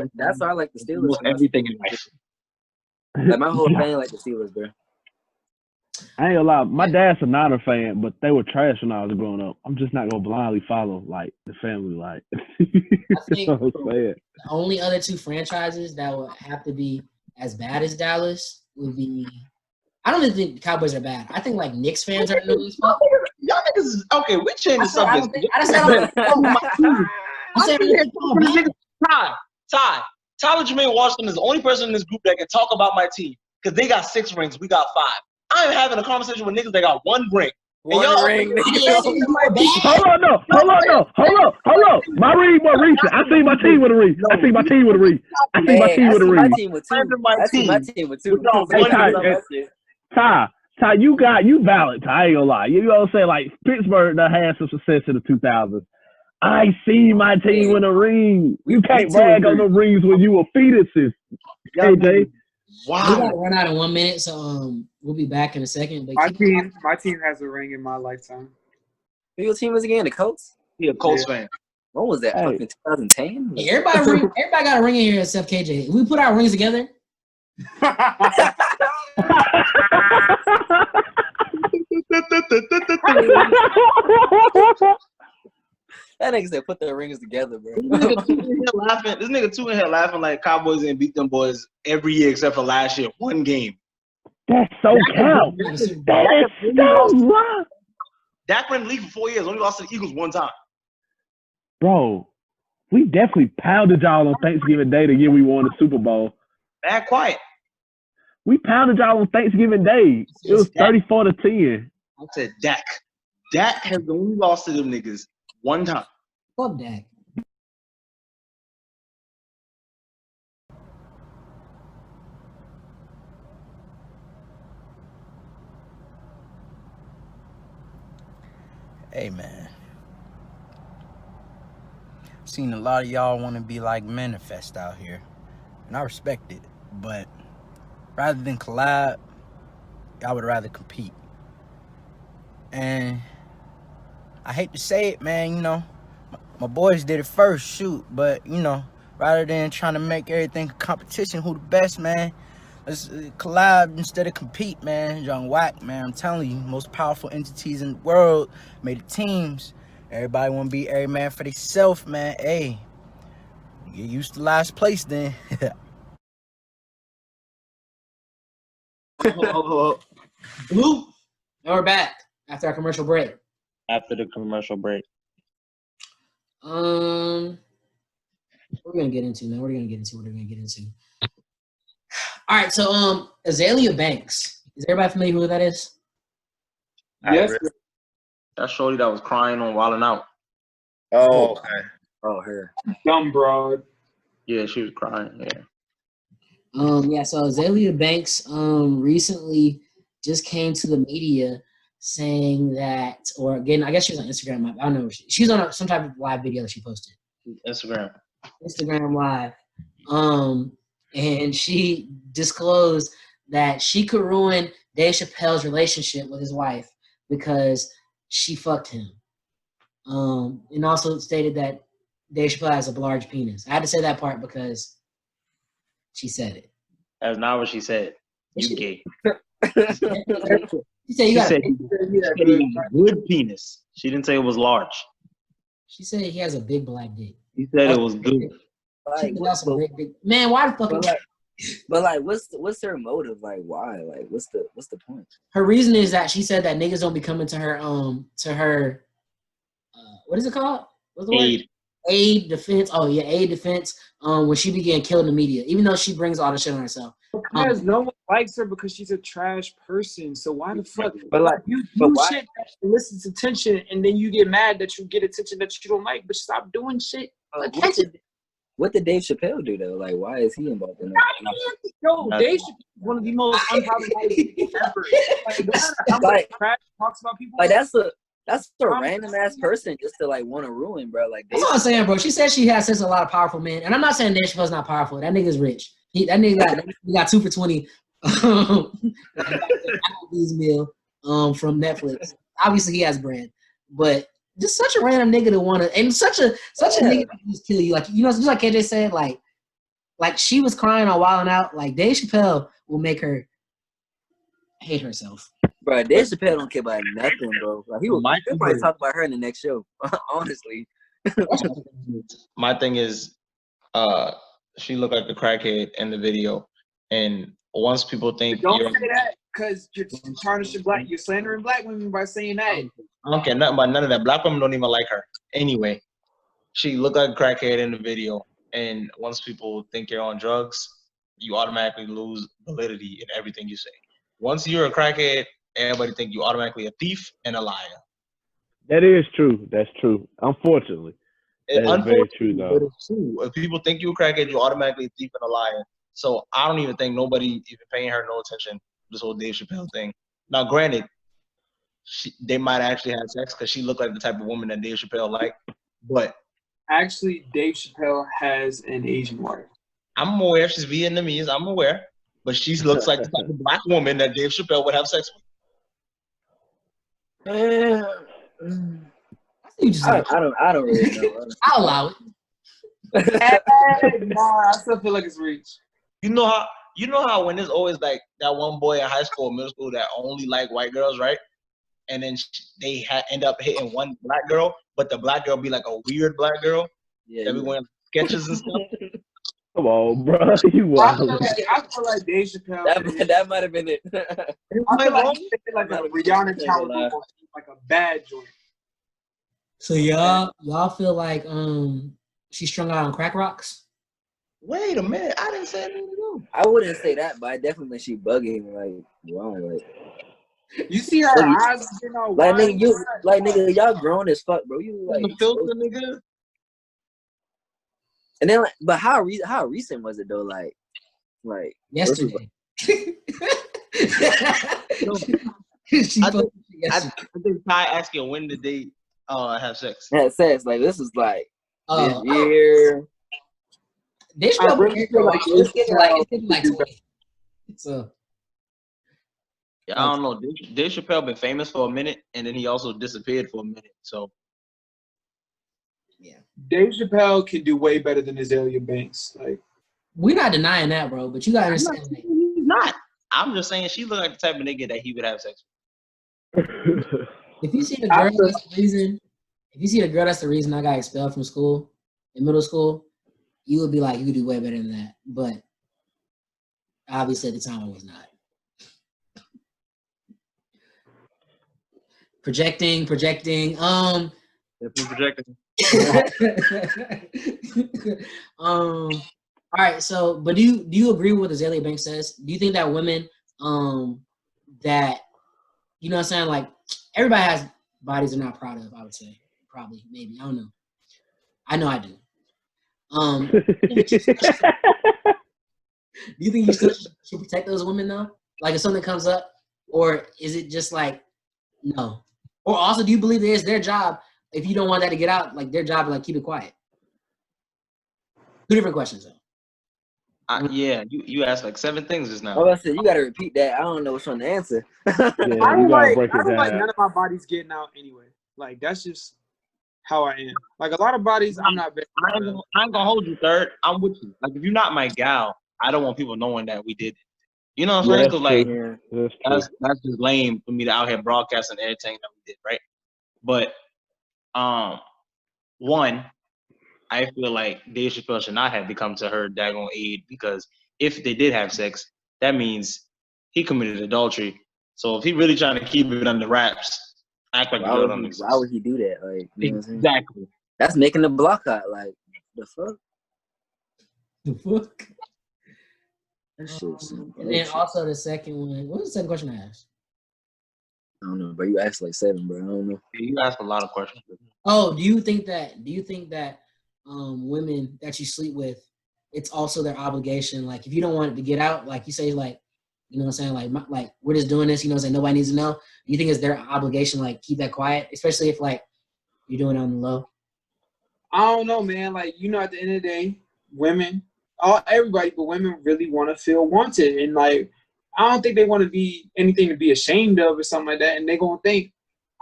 like the Steelers. almost everything in life. Like my whole family like the Steelers, bro. I ain't gonna lie, my dad's a Niner fan, but they were trash when I was growing up. I'm just not gonna blindly follow like the family, like. think- That's what I'm saying. The only other 2 franchises that would have to be as bad as Dallas would be. I don't even think the Cowboys are bad. I think like Knicks fans are annoying as fuck. Y'all niggas is okay. We changed the I don't subject. think. I said I don't think Tyler Jermaine Washington is the only person in this group that can talk about my team because they got 6 rings, we got 5. I'm having a conversation with niggas that got 1 ring. One ring. Hold on. My ring more recent. I see my team with a ring. I see my team with a ring. I see my team with a ring. I see my team with 2. Ty, you valid. Ty, I ain't gonna lie. You know what I'm saying? Like Pittsburgh done had some success in the 2000s. I see my team with a ring. You can't brag on the rings when you were fetuses. KJ. Wow. We gotta run out in 1 minute, so we'll be back in a second. But My team has a ring in my lifetime. Who your team was again? The Colts? He a Colts fan. What was that? Hey. Fucking 2010? hey, everybody got a ring in here except KJ. We put our rings together. That nigga said put their rings together, bro. This nigga two in here laughing like Cowboys didn't beat them boys every year except for last year. 1 game. That's so count. That is so wrong. Dak been in the league for 4 years. Only lost to the Eagles 1 time. Bro, we definitely pounded y'all on Thanksgiving Day the year we won the Super Bowl. Mad quiet. We pounded y'all on Thanksgiving Day. It was 34-10. I said Dak. Dak has only lost to them niggas one time. Fuck Dak. Hey, man. Seen a lot of y'all want to be like Manifest out here. And I respect it. But rather than collab, y'all would rather compete. And I hate to say it, man, you know, my boys did it first, shoot. But, you know, rather than trying to make everything a competition, who the best, man, let's collab instead of compete, man. Young Whack, man, I'm telling you, most powerful entities in the world made it teams. Everybody want to be every man for themselves, man. Hey, get used to last place then. Blue. And we're back after our commercial break. After the commercial break. What are we gonna get into, man? What are we gonna get into? All right, so Azelea Banks. Is everybody familiar with who that is? Yes. That shorty that was crying on Wildin' Out. Oh, okay. Oh, her. Dumb broad. Yeah, she was crying. Yeah. Yeah, so Azelea Banks recently just came to the media saying that, or again, I guess she was on Instagram. I don't know. She was on some type of live video that she posted. Instagram Live. And she disclosed that she could ruin Dave Chappelle's relationship with his wife because she fucked him. And also stated that Dave Chappelle has a large penis. I had to say that part because she said it. That's not what she said. You gay. She said he got a good penis. She didn't say it was large. She said he has a big black dick. She said it was good. Like, Man, why the fuck? But what's her motive? Like, why? Like, what's the point? Her reason is that she said that niggas don't be coming to her what is it called? What's the word? Aid defense. Oh yeah, aid defense. When she began killing the media, even though she brings all the shit on herself. Because no one likes her because she's a trash person. So why the fuck? But like, you why? shit that elicits attention, and then you get mad that you get attention that you don't like. But stop doing shit. What did Dave Chappelle do though? Like, why is he involved in that? Yo, Dave Chappelle is one of the most unproblematic people ever. Like, no matter how much trash talks about people. Like, that's a random ass person just to like want to ruin, bro. Like, that's what I'm saying, bro. She said she has since a lot of powerful men, and I'm not saying Dave Chappelle's not powerful. That nigga's rich. That nigga got 2 for $20 meal from Netflix. Obviously, he has bread, but just such a random nigga to want to, and such a nigga to just kill you. Like, you know, just like KJ said, like she was crying on Wildin' Out. Like, Dave Chappelle will make her hate herself. Bro, Dave Chappelle don't care about nothing, bro. Like, he'll probably talk about her in the next show. Honestly. My thing is, she looked like a crackhead in the video, and once people think don't say that because you're tarnishing you're slandering black women by saying that. I don't care nothing about none of that. Black women don't even like her. Anyway, she looked like a crackhead in the video, and once people think you're on drugs, you automatically lose validity in everything you say. Once you're a crackhead, everybody think you automatically a thief and a liar. That is true. That's true. Unfortunately. That is very true, though. It's true. If people think you're a crackhead, you're automatically a thief and a liar. So I don't even think nobody even paying her no attention to this whole Dave Chappelle thing. Now, granted, they might actually have sex because she looked like the type of woman that Dave Chappelle liked. But actually, Dave Chappelle has an Asian wife. I'm aware she's Vietnamese. I'm aware. But she looks like the type of black woman that Dave Chappelle would have sex with. I don't really know. I'll allow it. Nah, I still feel like it's reach. You know how when there's always like that one boy in high school or middle school that only like white girls, right? And then they end up hitting one black girl, but the black girl be like a weird black girl. Yeah, that be wearing sketches and stuff. Come on, bro. You wild. I feel like Dave Chappelle. That might have been it. I feel like a Rihanna caliber, like a bad joint. So y'all feel like she strung out on crack rocks? Wait a minute, I didn't say anything to do. I wouldn't say that, but I definitely think she bugging. Like, wrong. Like, You see her nigga, eyes getting all like wide. nigga, y'all grown as fuck, bro. You The like, filter, nigga. and then, like, but how recent was it though? Like Yesterday. I think Ty asking when did they have sex. had sex. Like, this is like this Oh. year. They should I probably really feel like it's getting like 20. So Yeah, I don't know. Dave Chappelle been famous for a minute, and then he also disappeared for a minute. So yeah, Dave Chappelle can do way better than Azelea Banks. Like, we're not denying that, bro. But you gotta understand, like, he's not. I'm just saying she looked like the type of nigga that he would have sex with. if you see the girl, that's the reason. If you see the girl, that's the reason I got expelled from school in middle school. You would be like, you could do way better than that. But obviously, at the time, I was not. Projecting. Projecting. All right. So, but do you agree with what Azelea Banks says? Do you think that women, that, you know what I'm saying, like, everybody has bodies they're not proud of? I would say, probably, maybe, I don't know. I know I do. Do you think you still should protect those women though? Like, if something comes up, or is it just like, no? Or also, do you believe it is their job, if you don't want that to get out, like, their job to, like, keep it quiet? Two different questions though. Yeah, you asked like 7 things just now. Oh, I said you gotta repeat that. I don't know which one to answer. Yeah, I you don't gotta break it like down. none of my bodies getting out anyway. Like, that's just how I am. Like, a lot of bodies, I'm not big. I ain't gonna hold you, third. I'm with you. Like, if you're not my gal, I don't want people knowing that we did it. You know what I'm saying? Because like that's just lame for me to out here broadcasting everything that we did, right? But one, I feel like Dave Chappelle should not have become to her daggone aid, because if they did have sex, that means he committed adultery. So if he really trying to keep it under wraps, act like the girl don't exist. Why would he do that? Like, you know what I'm saying? Exactly. That's making the block out. Like, the fuck? The fuck? That shit's And then also the second one. What was the second question I asked? I don't know, bro. You asked like 7, bro. I don't know. You asked a lot of questions. Oh, do you think that women that you sleep with, it's also their obligation? Like, if you don't want it to get out, like you say, like, you know what I'm saying, like we're just doing this, you know what I'm saying, nobody needs to know. Do you think it's their obligation, like, keep that quiet, especially if, like, you're doing it on the low? I don't know, man. Like, you know, at the end of the day, women, everybody, but women really want to feel wanted. And, like, I don't think they want to be anything to be ashamed of or something like that. And they're going to think,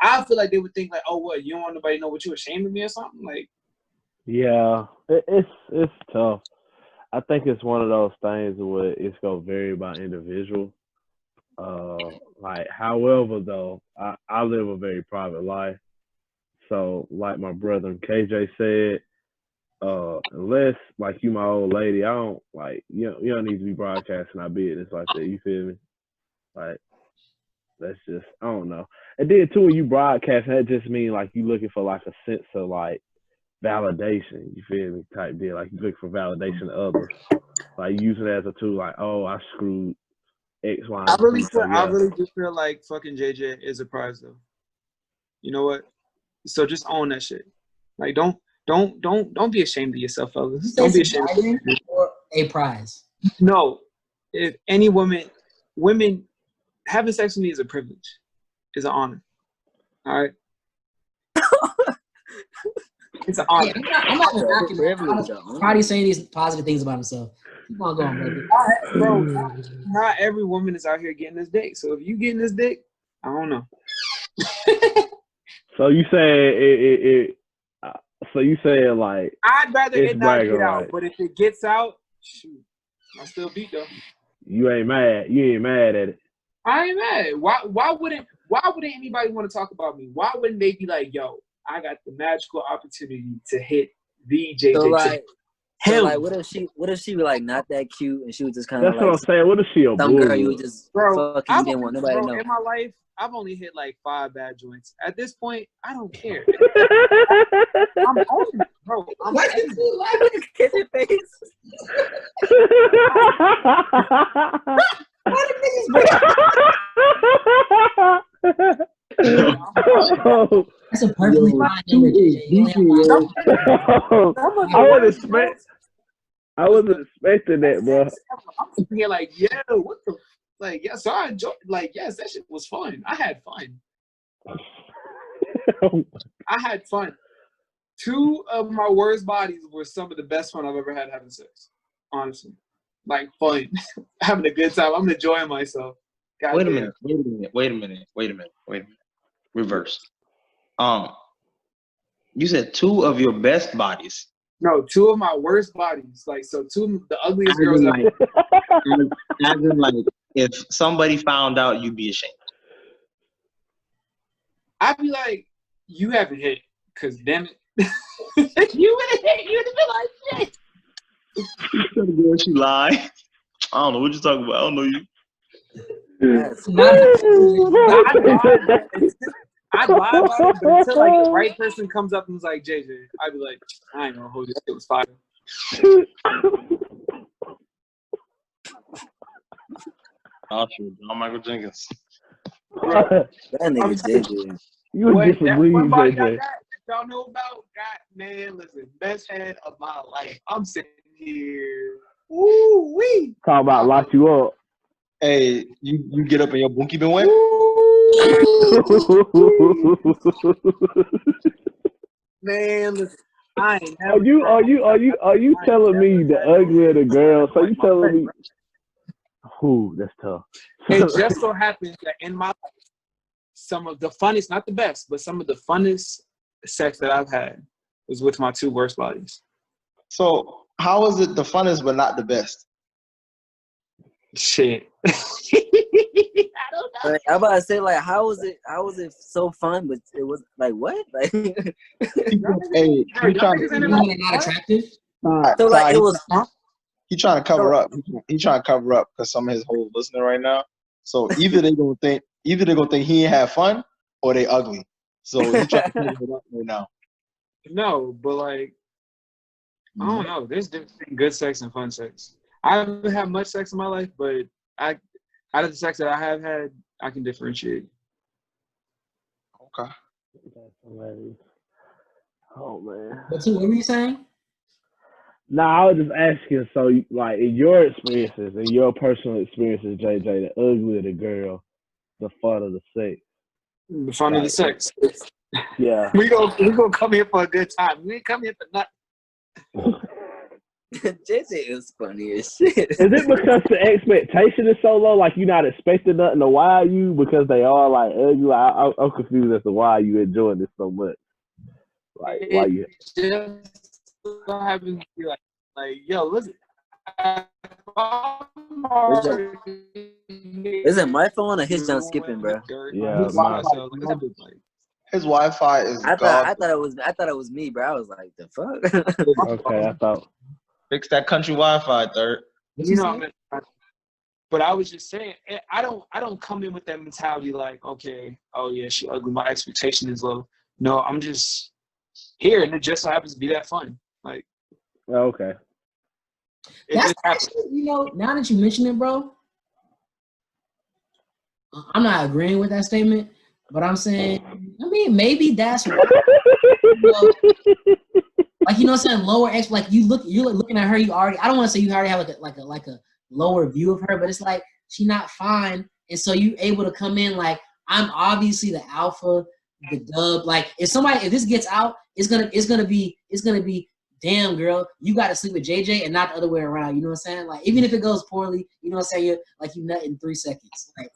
I feel like they would think, like, oh, what, you don't want nobody to know what you're ashamed of me or something? Like, yeah, it's tough. I think it's one of those things where it's going to vary by individual. Like, however, though, I live a very private life. So, like my brother KJ said, unless, like, you my old lady, I don't, like, you don't need to be broadcasting our business like that. You feel me? Like, that's just, I don't know. And then, too, when you broadcast, that just means, like, you looking for, like, a sense of, like, validation. You feel me? Type deal. Like, you look for validation of others. Like, using it as a tool, like, oh, I screwed X, Y, I and really Z. I really just feel like fucking JJ is a prize, though. You know what? So just own that shit. Like, don't be ashamed of yourself, fellas. Don't be ashamed of yourself. Or a prize. No. If any women having sex with me is a privilege. Is an honor. All right? It's an honor. Yeah, I'm not knocking that. Probably saying these positive things about himself. Keep on going, baby. Bro, not every woman is out here getting this dick. So if you getting this dick, I don't know. So you saying so you saying, like, I'd rather it not get out, right? but if it gets out, shoot, I still beat though. You ain't mad. You ain't mad at it. I ain't mad. Why wouldn't anybody want to talk about me? Why wouldn't they be like, yo, I got the magical opportunity to hit VJ. So like, what if she was like not that cute and she was just kind of That's like, what I'm saying. What if she a some bull? girl you would just fucking, you didn't want nobody to know. In my life, I've only hit like 5 bad joints. At this point, I don't care. I'm old, bro. Why did you like his face? That's a perfectly fine number, JJ. You only have five. I wasn't expecting that, bro. I'm sitting here like, yeah, what the, like, yeah. So I enjoyed, like, yes, that shit was fun. I had fun. I had fun. 2 of my worst bodies were some of the best fun I've ever had having sex. Honestly, like fun, having a good time. I'm enjoying myself. God Wait a damn. minute. Reverse. You said 2 of your best bodies. No, 2 of my worst bodies. Like, so 2 of the ugliest As girls. in, like, as in, like, if somebody found out, you'd be ashamed. I'd be like, you haven't hit, cause damn it, you would have hit. You'd have been like, shit. She lie. I don't know what you're talking about. I don't know you. I'd lie about it, but until like the right person comes up and is like, JJ, I'd be like, I ain't gonna hold you. It was fire. Oh, shit. John Michael Jenkins. That nigga JJ. You would disagree, JJ. That y'all know about? God, man, listen, best head of my life. I'm sitting here. Woo wee. Talk about lock you up. Hey, you get up and your bunkie been wet? Man, listen, I ain't Are you telling me the uglier the girl? So you telling me? Ooh, that's tough. It just so happens that in my life, some of the funnest, not the best, but some of the funnest sex that I've had was with my 2 worst bodies. So how is it the funnest but not the best? Shit. I don't know. Like, I'm about to say, like, how was it so fun, but it was like what? Like, Hey, Not attractive. so like it was. He trying to cover up. He trying to cover up because some of his whole listening right now. So either they gonna think he ain't have fun or they ugly. So he trying to cover it up right now. No, but like, I don't know. There's difference between good sex and fun sex. I haven't had much sex in my life, but out of the sex that I have had, I can differentiate. Okay. That's hilarious. Oh man. What were you saying? Nah, I was just asking. So, like, in your experiences, in your personal experiences, JJ, the uglier the girl, the fun of the sex. The fun of the sex. Yeah. We gonna come here for a good time. We ain't come here for nothing. JJ is funny as shit. Is it because the expectation is so low, like you're not expecting nothing to wow you because they are like ugly? I'm confused as to why you enjoying this so much. Like, why you? Just so happens to be like, yo, listen. Is it my phone or his jump skipping, bro? Yeah, his Wi-Fi is. I thought it was me, bro. I was like, the fuck. Okay, I thought. Fix that country Wi-Fi, third. You know, but I was just saying, I don't come in with that mentality like, okay, oh yeah, she ugly. My expectation is low. No, I'm just here, and it just so happens to be that fun. Like, Okay. That's actually, you know, now that you mention it, bro, I'm not agreeing with that statement, but I'm saying, I mean, maybe that's why. Like, you know what I'm saying? Lower X, like you're looking at her, you already, I don't want to say you already have like a lower view of her, but it's like she's not fine. And so you able to come in like, I'm obviously the alpha, the dub. Like if this gets out, it's gonna be, damn girl, you gotta sleep with JJ and not the other way around. You know what I'm saying? Like even if it goes poorly, you know what I'm saying? You nut in 3 seconds. Like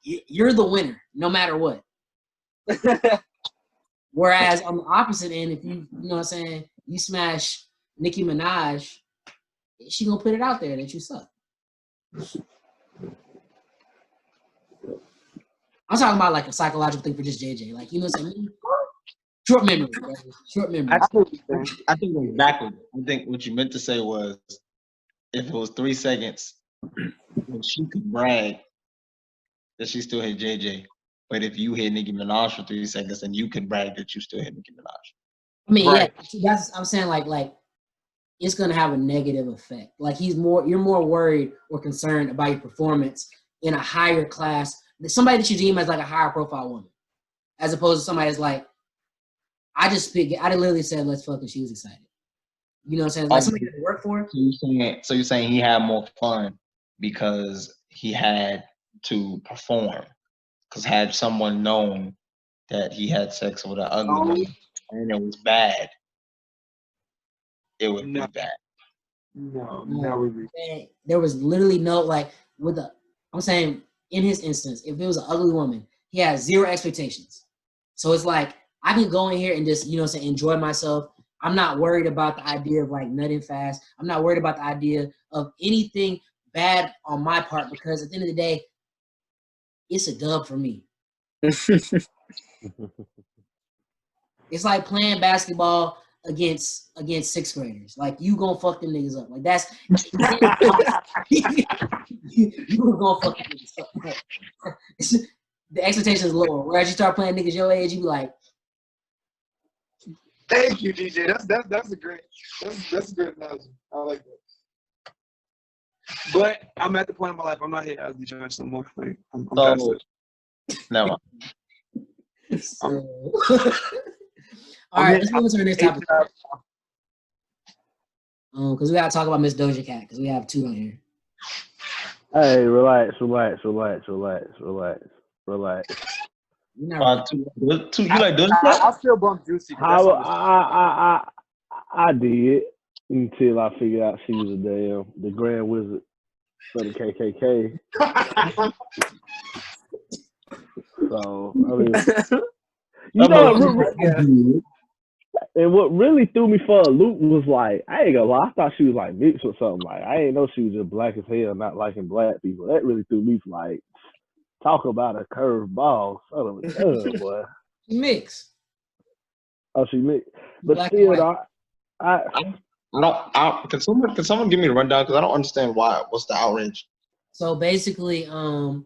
you're the winner, no matter what. Whereas on the opposite end, if you know what I'm saying, you smash Nicki Minaj, she gonna put it out there that you suck. I'm talking about like a psychological thing for just JJ. Like, you know what I'm saying? Short memory, bro. Short memory. I think it's backwards. I think what you meant to say was if it was 3 seconds, she could brag that she still hit JJ. But if you hit Nicki Minaj for 3 seconds, then you can brag that you still hit Nicki Minaj. I mean, right. yeah, I'm saying like it's gonna have a negative effect. Like you're more worried or concerned about your performance in a higher class, somebody that you deem as like a higher profile woman, as opposed to somebody that's like, I literally said let's fuck and she was excited. You know what I'm saying? Like somebody to work for. So you're saying he had more fun because he had to perform. Because had someone known that he had sex with an ugly woman and it was bad, it would be bad. No. There was literally no like I'm saying in his instance, if it was an ugly woman, he had zero expectations. So it's like I can go in here and just, you know what I'm saying, enjoy myself. I'm not worried about the idea of like nutting fast. I'm not worried about the idea of anything bad on my part because at the end of the day, it's a dub for me. It's like playing basketball against sixth graders. Like you gonna fuck them niggas up. Like that's you gonna fuck them niggas up. The expectation is lower. Whereas you start playing niggas your age, you be like, thank you, DJ. That's a great analogy. I like that. But I'm at the point in my life I'm not here as the judge no more. Like I'm past it. No. All right, let's move to the next topic. Because we gotta talk about Miss Doja Cat because we have two on here. Hey, relax. You like Doja Cat? I still bump Juicy. I did until I figured out she was the Grand Wizard for the KKK. So I mean, you know, and what really threw me for a loop was like, I ain't gonna lie, I thought she was like mixed or something. Like I ain't know she was just black as hell, not liking black people. That really threw me for like, talk about a curved ball, son of a gun, boy. Mix. Oh, she mixed, but Black still, Can someone give me the rundown? Because I don't understand why. What's the outrage? So basically, I'm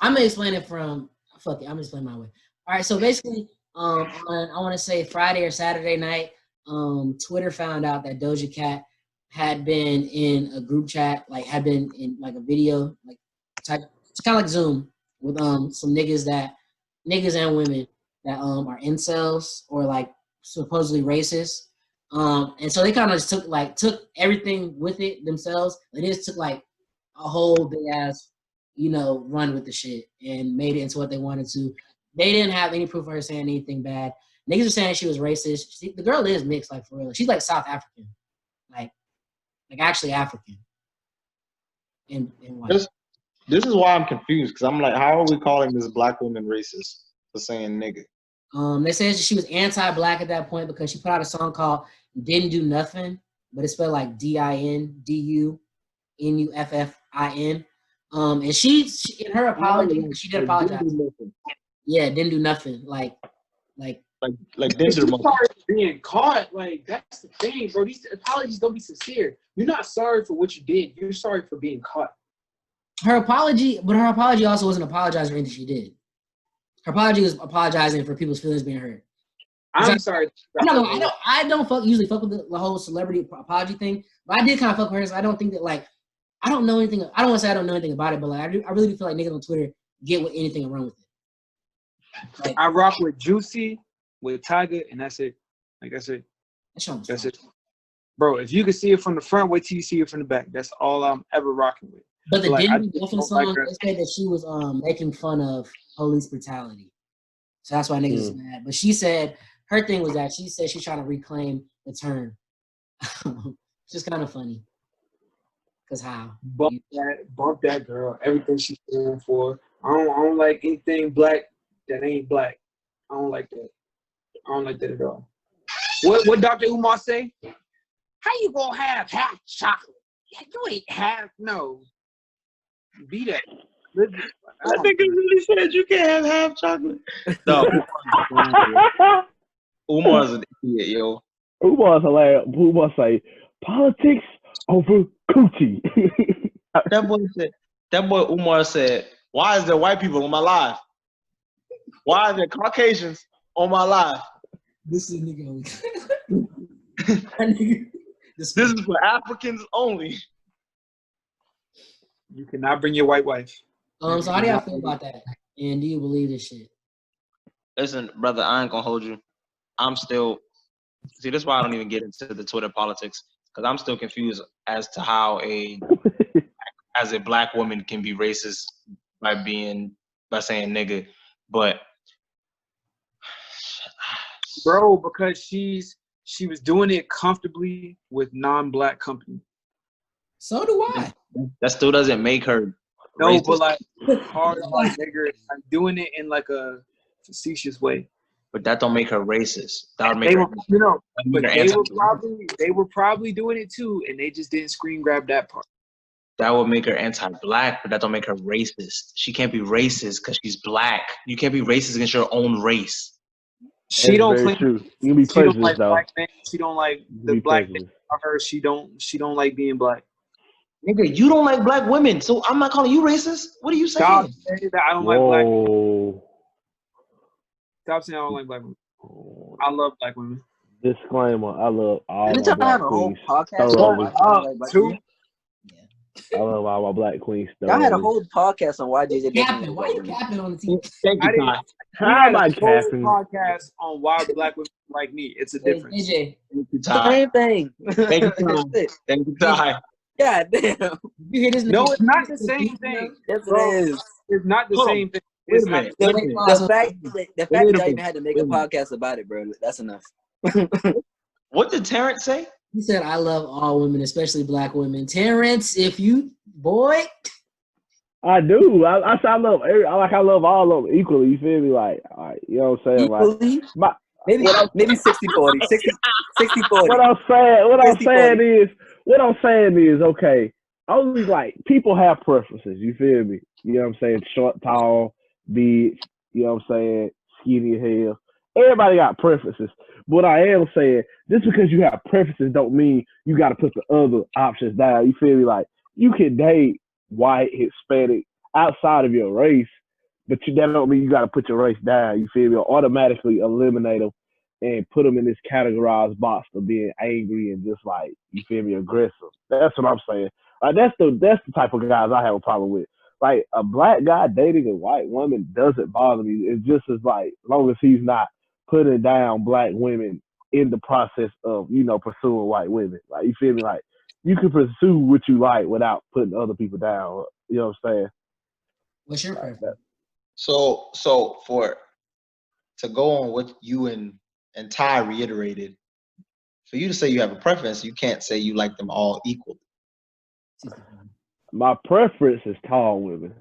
gonna explain it from. Fuck it, I'm gonna explain my way. All right, so basically, I want to say Friday or Saturday night, Twitter found out that Doja Cat had been in a group chat, like had been in like a video, like type, it's kind of like Zoom with some niggas and women that are incels or like supposedly racist. And so they kind of just took everything with it themselves. They just took like a whole big ass, run with the shit and made it into what they wanted to. They didn't have any proof of her saying anything bad. Niggas are saying she was racist. The girl is mixed, like for real. She's like South African, like actually African. And white. This is why I'm confused because I'm like, how are we calling this black woman racist for saying nigga? They said she was anti-black at that point because she put out a song called "Didn't Do Nothing," but it's spelled like DINDUNUFFIN. And she in her apology, she did apologize. Yeah, didn't do nothing. Like didn't sorry for being caught. Like that's the thing, bro. These apologies don't be sincere. You're not sorry for what you did. You're sorry for being caught. Her apology also wasn't apologizing for anything she did. Her apology was apologizing for people's feelings being hurt. I'm sorry. I don't usually fuck with the whole celebrity apology thing, but I did kind of fuck with her. So I don't think that I don't know anything. I don't want to say I don't know anything about it, but I really do feel like niggas on Twitter get with anything and run with it. Like, I rock with Juicy, with Tiger, and that's it. Like I said, that's it, bro. If you can see it from the front, wait till you see it from the back. That's all I'm ever rocking with. But the Didn't Do Nothing song, they said that she was making fun of police brutality, so that's why niggas is mad. But she said her thing was that she said she's trying to reclaim the term. It's just kind of funny. Cause how? Bump that girl. Everything she's doing for. I don't like anything black that ain't black. I don't like that. I don't like that at all. What Dr. Umar say? How you gonna have half chocolate? You ain't half no. Be that. I think it really said you can't have half chocolate. No. Umar's an idiot, yo. Umar's hilarious. Umar say politics over coochie. That boy Umar said, why is there white people on my live? Why are there Caucasians on my live? This is nigga. This is for Africans only. You cannot bring your white wife. So how do y'all feel about that? And do you believe this shit? Listen, brother, I ain't gonna hold you. I'm still see. That's why I don't even get into the Twitter politics because I'm still confused as to how as a black woman can be racist by saying nigga, but Bro, because she was doing it comfortably with non-black company. So do I. That still doesn't make her No, racist. but like hard nigger, like doing it in like a facetious way. But that don't make her racist. That would make They her. were, you know, but her they were probably doing it too, and they just didn't screen grab that part. That would make her anti-black, but that don't make her racist. She can't be racist because she's black. You can't be racist against your own race. She don't claim true. You can be she don't prejudiced like though. black men. She don't like the black men of her. She don't like being black. Nigga, you don't like black women, so I'm not calling you racist. What are you saying? Stop saying that I don't like black women. Stop saying I don't like black women. I love black women. Disclaimer: I love all Didn't my y'all black have a whole queens. podcast? Thoroughly. Yeah. I love all my black queens. Y'all had a thoroughly. whole podcast on why JJ Capping. Why you capping on the team? Thank you, Ty. How am I capping? Podcast on why black women like me. It's a difference. JJ. Thank you, Ty. Same thing. Thank you, Ty. Thank you, Ty. God damn. You hear this? No, it's not the same thing. Yes, Bro, it is. It's not the Hold on. same thing. Wait It's a not minute. The, Wait a minute. the fact Wait that a y'all minute. even had to make a Wait a minute. podcast about it, bro. That's enough. What did Terrance say? He said, "I love all women, especially black women." Terrance, if you boy, I do. I love I love all of them equally. You feel me? Like, all right, you know what I'm saying? Like, Equally? Maybe 60-40. 60-40. What I'm saying is, okay, only like people have preferences. You feel me? You know what I'm saying? Short, tall, big. You know what I'm saying? Skinny as hell. Everybody got preferences. What I am saying, just because you have preferences don't mean you got to put the other options down. You feel me? Like, you can date white, Hispanic, outside of your race, but that don't mean you got to put your race down. You feel me? Or automatically eliminate them and put them in this categorized box of being angry and just like, you feel me, aggressive. That's what I'm saying. That's the type of guys I have a problem with. Like, a black guy dating a white woman doesn't bother me. It's just as like, long as he's not putting down black women in the process of, you know, pursuing white women. Like, you feel me? Like, you can pursue what you like without putting other people down. You know what I'm saying? what's your preference? So to go on what you and Ty reiterated, for you to say you have a preference, you can't say you like them all equally. My preference is tall women.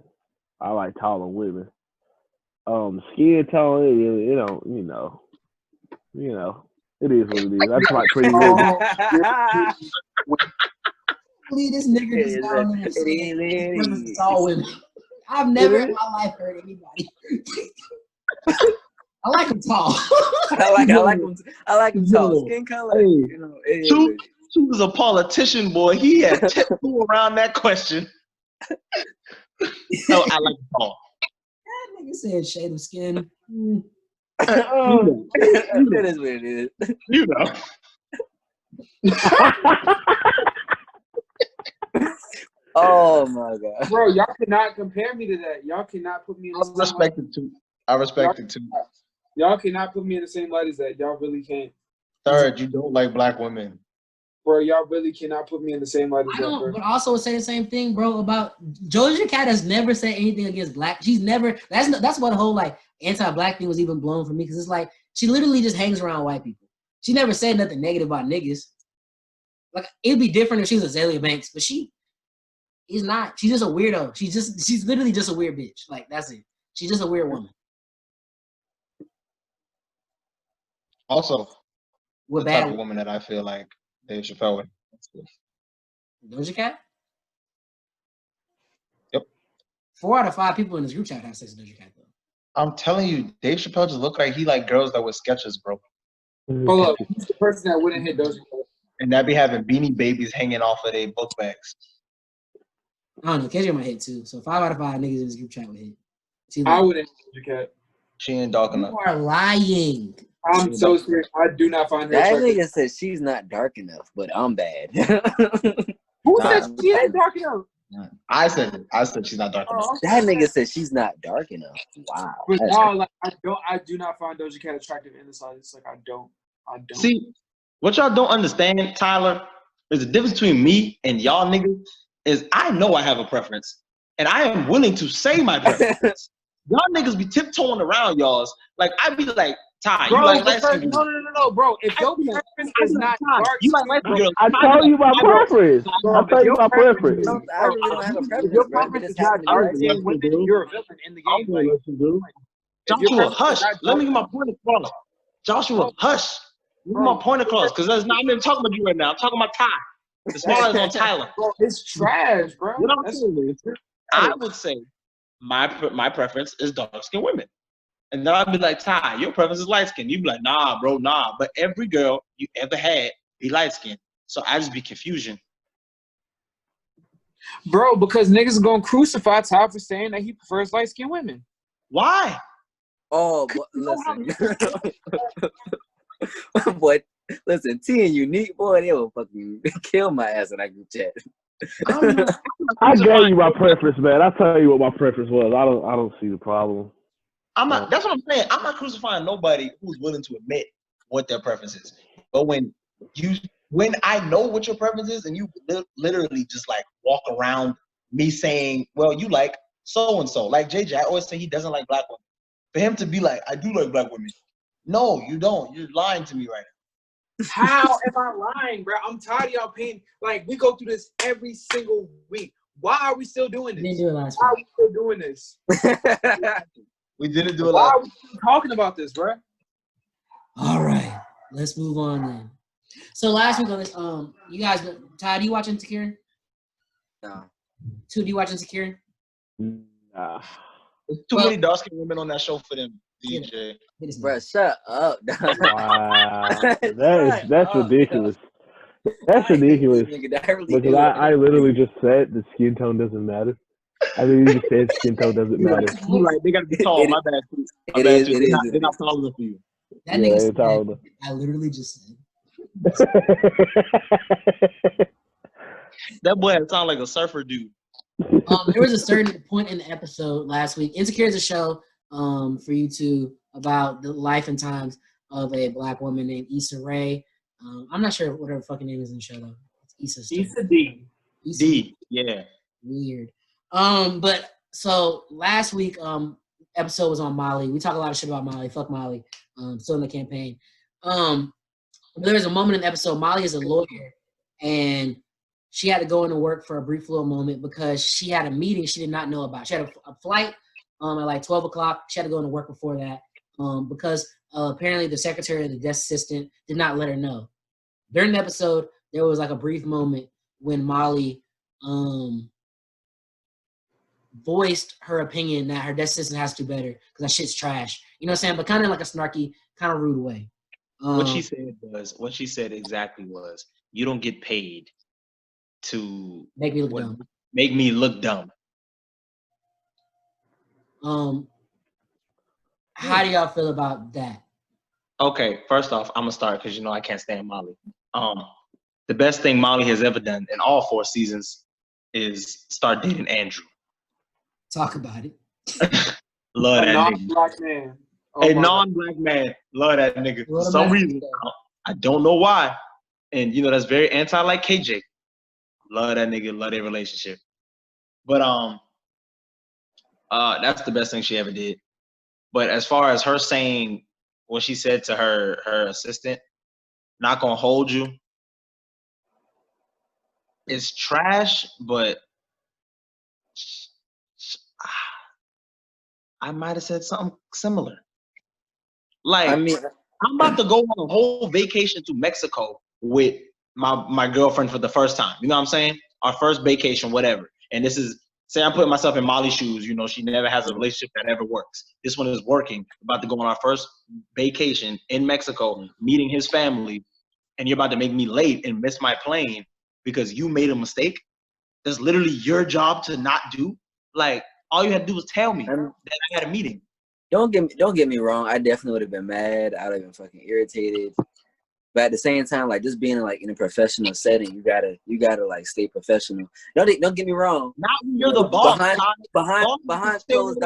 I like taller women. Skin tone, it really, it is what it is. I just like pretty women. Believe this nigga just got on there saying tall women. I've never in my life heard anybody. I like him tall. I like him tall. Skin color, Hey, Two was a politician, boy. He had tiptoe around that question. No, I like him tall. That nigga said shade of skin. It is what it is. You know. Oh my god, bro! Y'all cannot compare me to that. Y'all cannot put me in the same I respect it too. Y'all cannot put me in the same light as that. Y'all really can't. Third, you don't like black women. Bro, y'all really cannot put me in the same light as I that, don't, bro. but also say the same thing, bro, about Doja Cat has never said anything against black. She's never. That's what the whole like anti-black thing was even blown for me because it's like she literally just hangs around white people. She never said nothing negative about niggas. Like, it'd be different if she was Azelea Banks, but she's not. She's just a weirdo. She's literally just a weird bitch. Like, that's it. She's just a weird woman. Also, What the type bad of woman that I feel like Dave Chappelle would. Doja Cat? Yep. 4 out of 5 people in this group chat have sex with Doja Cat, though. I'm telling you, Dave Chappelle just looked like he like girls that wear sketches, bro. Hold up, who's the person that wouldn't hit Doja Cat? And that be having beanie babies hanging off of their book bags. I don't know. KJ might hit too. So 5 out of 5 niggas in this group chat would hit. I wouldn't hit Doja Cat. She ain't dark You enough. are lying. I'm so serious. I do not find her That attractive. nigga said she's not dark enough, but I'm bad. Who said she ain't dark enough? I said she's not dark enough. Oh, That nigga said she's not dark enough. Wow. but That's no, like I do not find Doja Cat attractive in the slightest. Like I don't. See, what y'all don't understand, Tyler, is the difference between me and y'all niggas is I know I have a preference, and I am willing to say my preference. Y'all niggas be tiptoeing around y'all's. Like, I be like, Ty, Bro, you like light skin? no, bro. If your preference is not dark, you like light skin girls. I told you my preference. I told you my preference. I really don't have a If preference, your bro. preference Just is not happen to be dark light skinned skinned. women, you're a villain in the game. Like, if your Joshua, preference is hush. not Let me dark- get my point across. Joshua, hush. Let me get my point across, because that's not, I'm not talking about you right now. I'm talking about Ty. The spotlight is on Tyler. Bro, it's trash, bro. What I'm That's- saying is, I would say my preference is dark-skinned women. And then I'd be like, Ty, your preference is light-skinned. You'd be like, nah, bro, nah. But every girl you ever had be light-skinned. So I just be confusion. Bro, because niggas are gonna crucify Ty for saying that he prefers light skinned women. Why? Oh, but listen. Boy, listen, T and Unique, boy, they will fucking kill my ass in that group chat. I gave you my preference, man. I'll tell you what my preference was. I don't see the problem. I'm not. That's what I'm saying. I'm not crucifying nobody who's willing to admit what their preference is. But when I know what your preference is, and you literally just like walk around me saying, "Well, you like so and so," like JJ, I always say he doesn't like black women. For him to be like, "I do like black women," no, you don't. You're lying to me right now. How am I lying, bro? I'm tired of y'all paying. Like, we go through this every single week. Why are we still doing this? Didn't do it last Why are week. we still doing this? We didn't do a Why lot. are we still talking about this, bro? All right, let's move on then. So last week on this, you guys, Ty, do you watch Insecure? No. Two, do you watch Insecure? Nah. There's too many dark-skinned women on that show for them, DJ. Bro, shut up. Wow. That's ridiculous. That's ridiculous. Because I literally just said the skin tone doesn't matter. I literally just said skin tone doesn't matter. You like they gotta be tall. My bad. My It bad. is, Too. it They're is, not, it they're not is. tall enough for you. That Yeah, nigga it's said, all I literally just said. That boy sound like a surfer dude. There was a certain point in the episode last week. Insecure is a show for YouTube about the life and times of a black woman named Issa Rae. I'm not sure what her fucking name is in the show though. It's Issa. Issa D. D, yeah. Weird. But so last week, episode was on Molly. We talk a lot of shit about Molly. Fuck Molly. Still in the campaign. There was a moment in the episode. Molly is a lawyer, and she had to go into work for a brief little moment because she had a meeting she did not know about. She had a flight at like 12 o'clock. She had to go into work before that because apparently the secretary or the desk assistant did not let her know. During the episode, there was like a brief moment when Molly voiced her opinion that her desk assistant has to do better because that shit's trash. You know what I'm saying? But kind of like a snarky, kind of rude way. What she said exactly was, you don't get paid to make me look dumb. Make me look dumb. How do y'all feel about that? Okay, first off, I'm gonna start because you know I can't stand Molly. The best thing Molly has ever done in all 4 seasons is start dating Andrew. Talk about it. Love that non-black man. A non-black man. Love that nigga. For some reason, I don't know why. And you know that's very anti like KJ. Love that nigga. Love their relationship. But that's the best thing she ever did. But as far as her saying what she said to her assistant, not gonna hold you. It's trash, but I might have said something similar. Like, I mean, I'm about to go on a whole vacation to Mexico with my girlfriend for the first time. You know what I'm saying? Our first vacation, whatever. And this is, say I'm putting myself in Molly's shoes. You know, she never has a relationship that ever works. This one is working. About to go on our first vacation in Mexico, meeting his family, and you're about to make me late and miss my plane because you made a mistake. That's literally your job to not do. Like, all you had to do was tell me that I had a meeting. Don't get me wrong. I definitely would have been mad. I'd have been fucking irritated. But at the same time, like just being like in a professional setting, you gotta like stay professional. Don't get me wrong. Not when you're the boss. Behind closed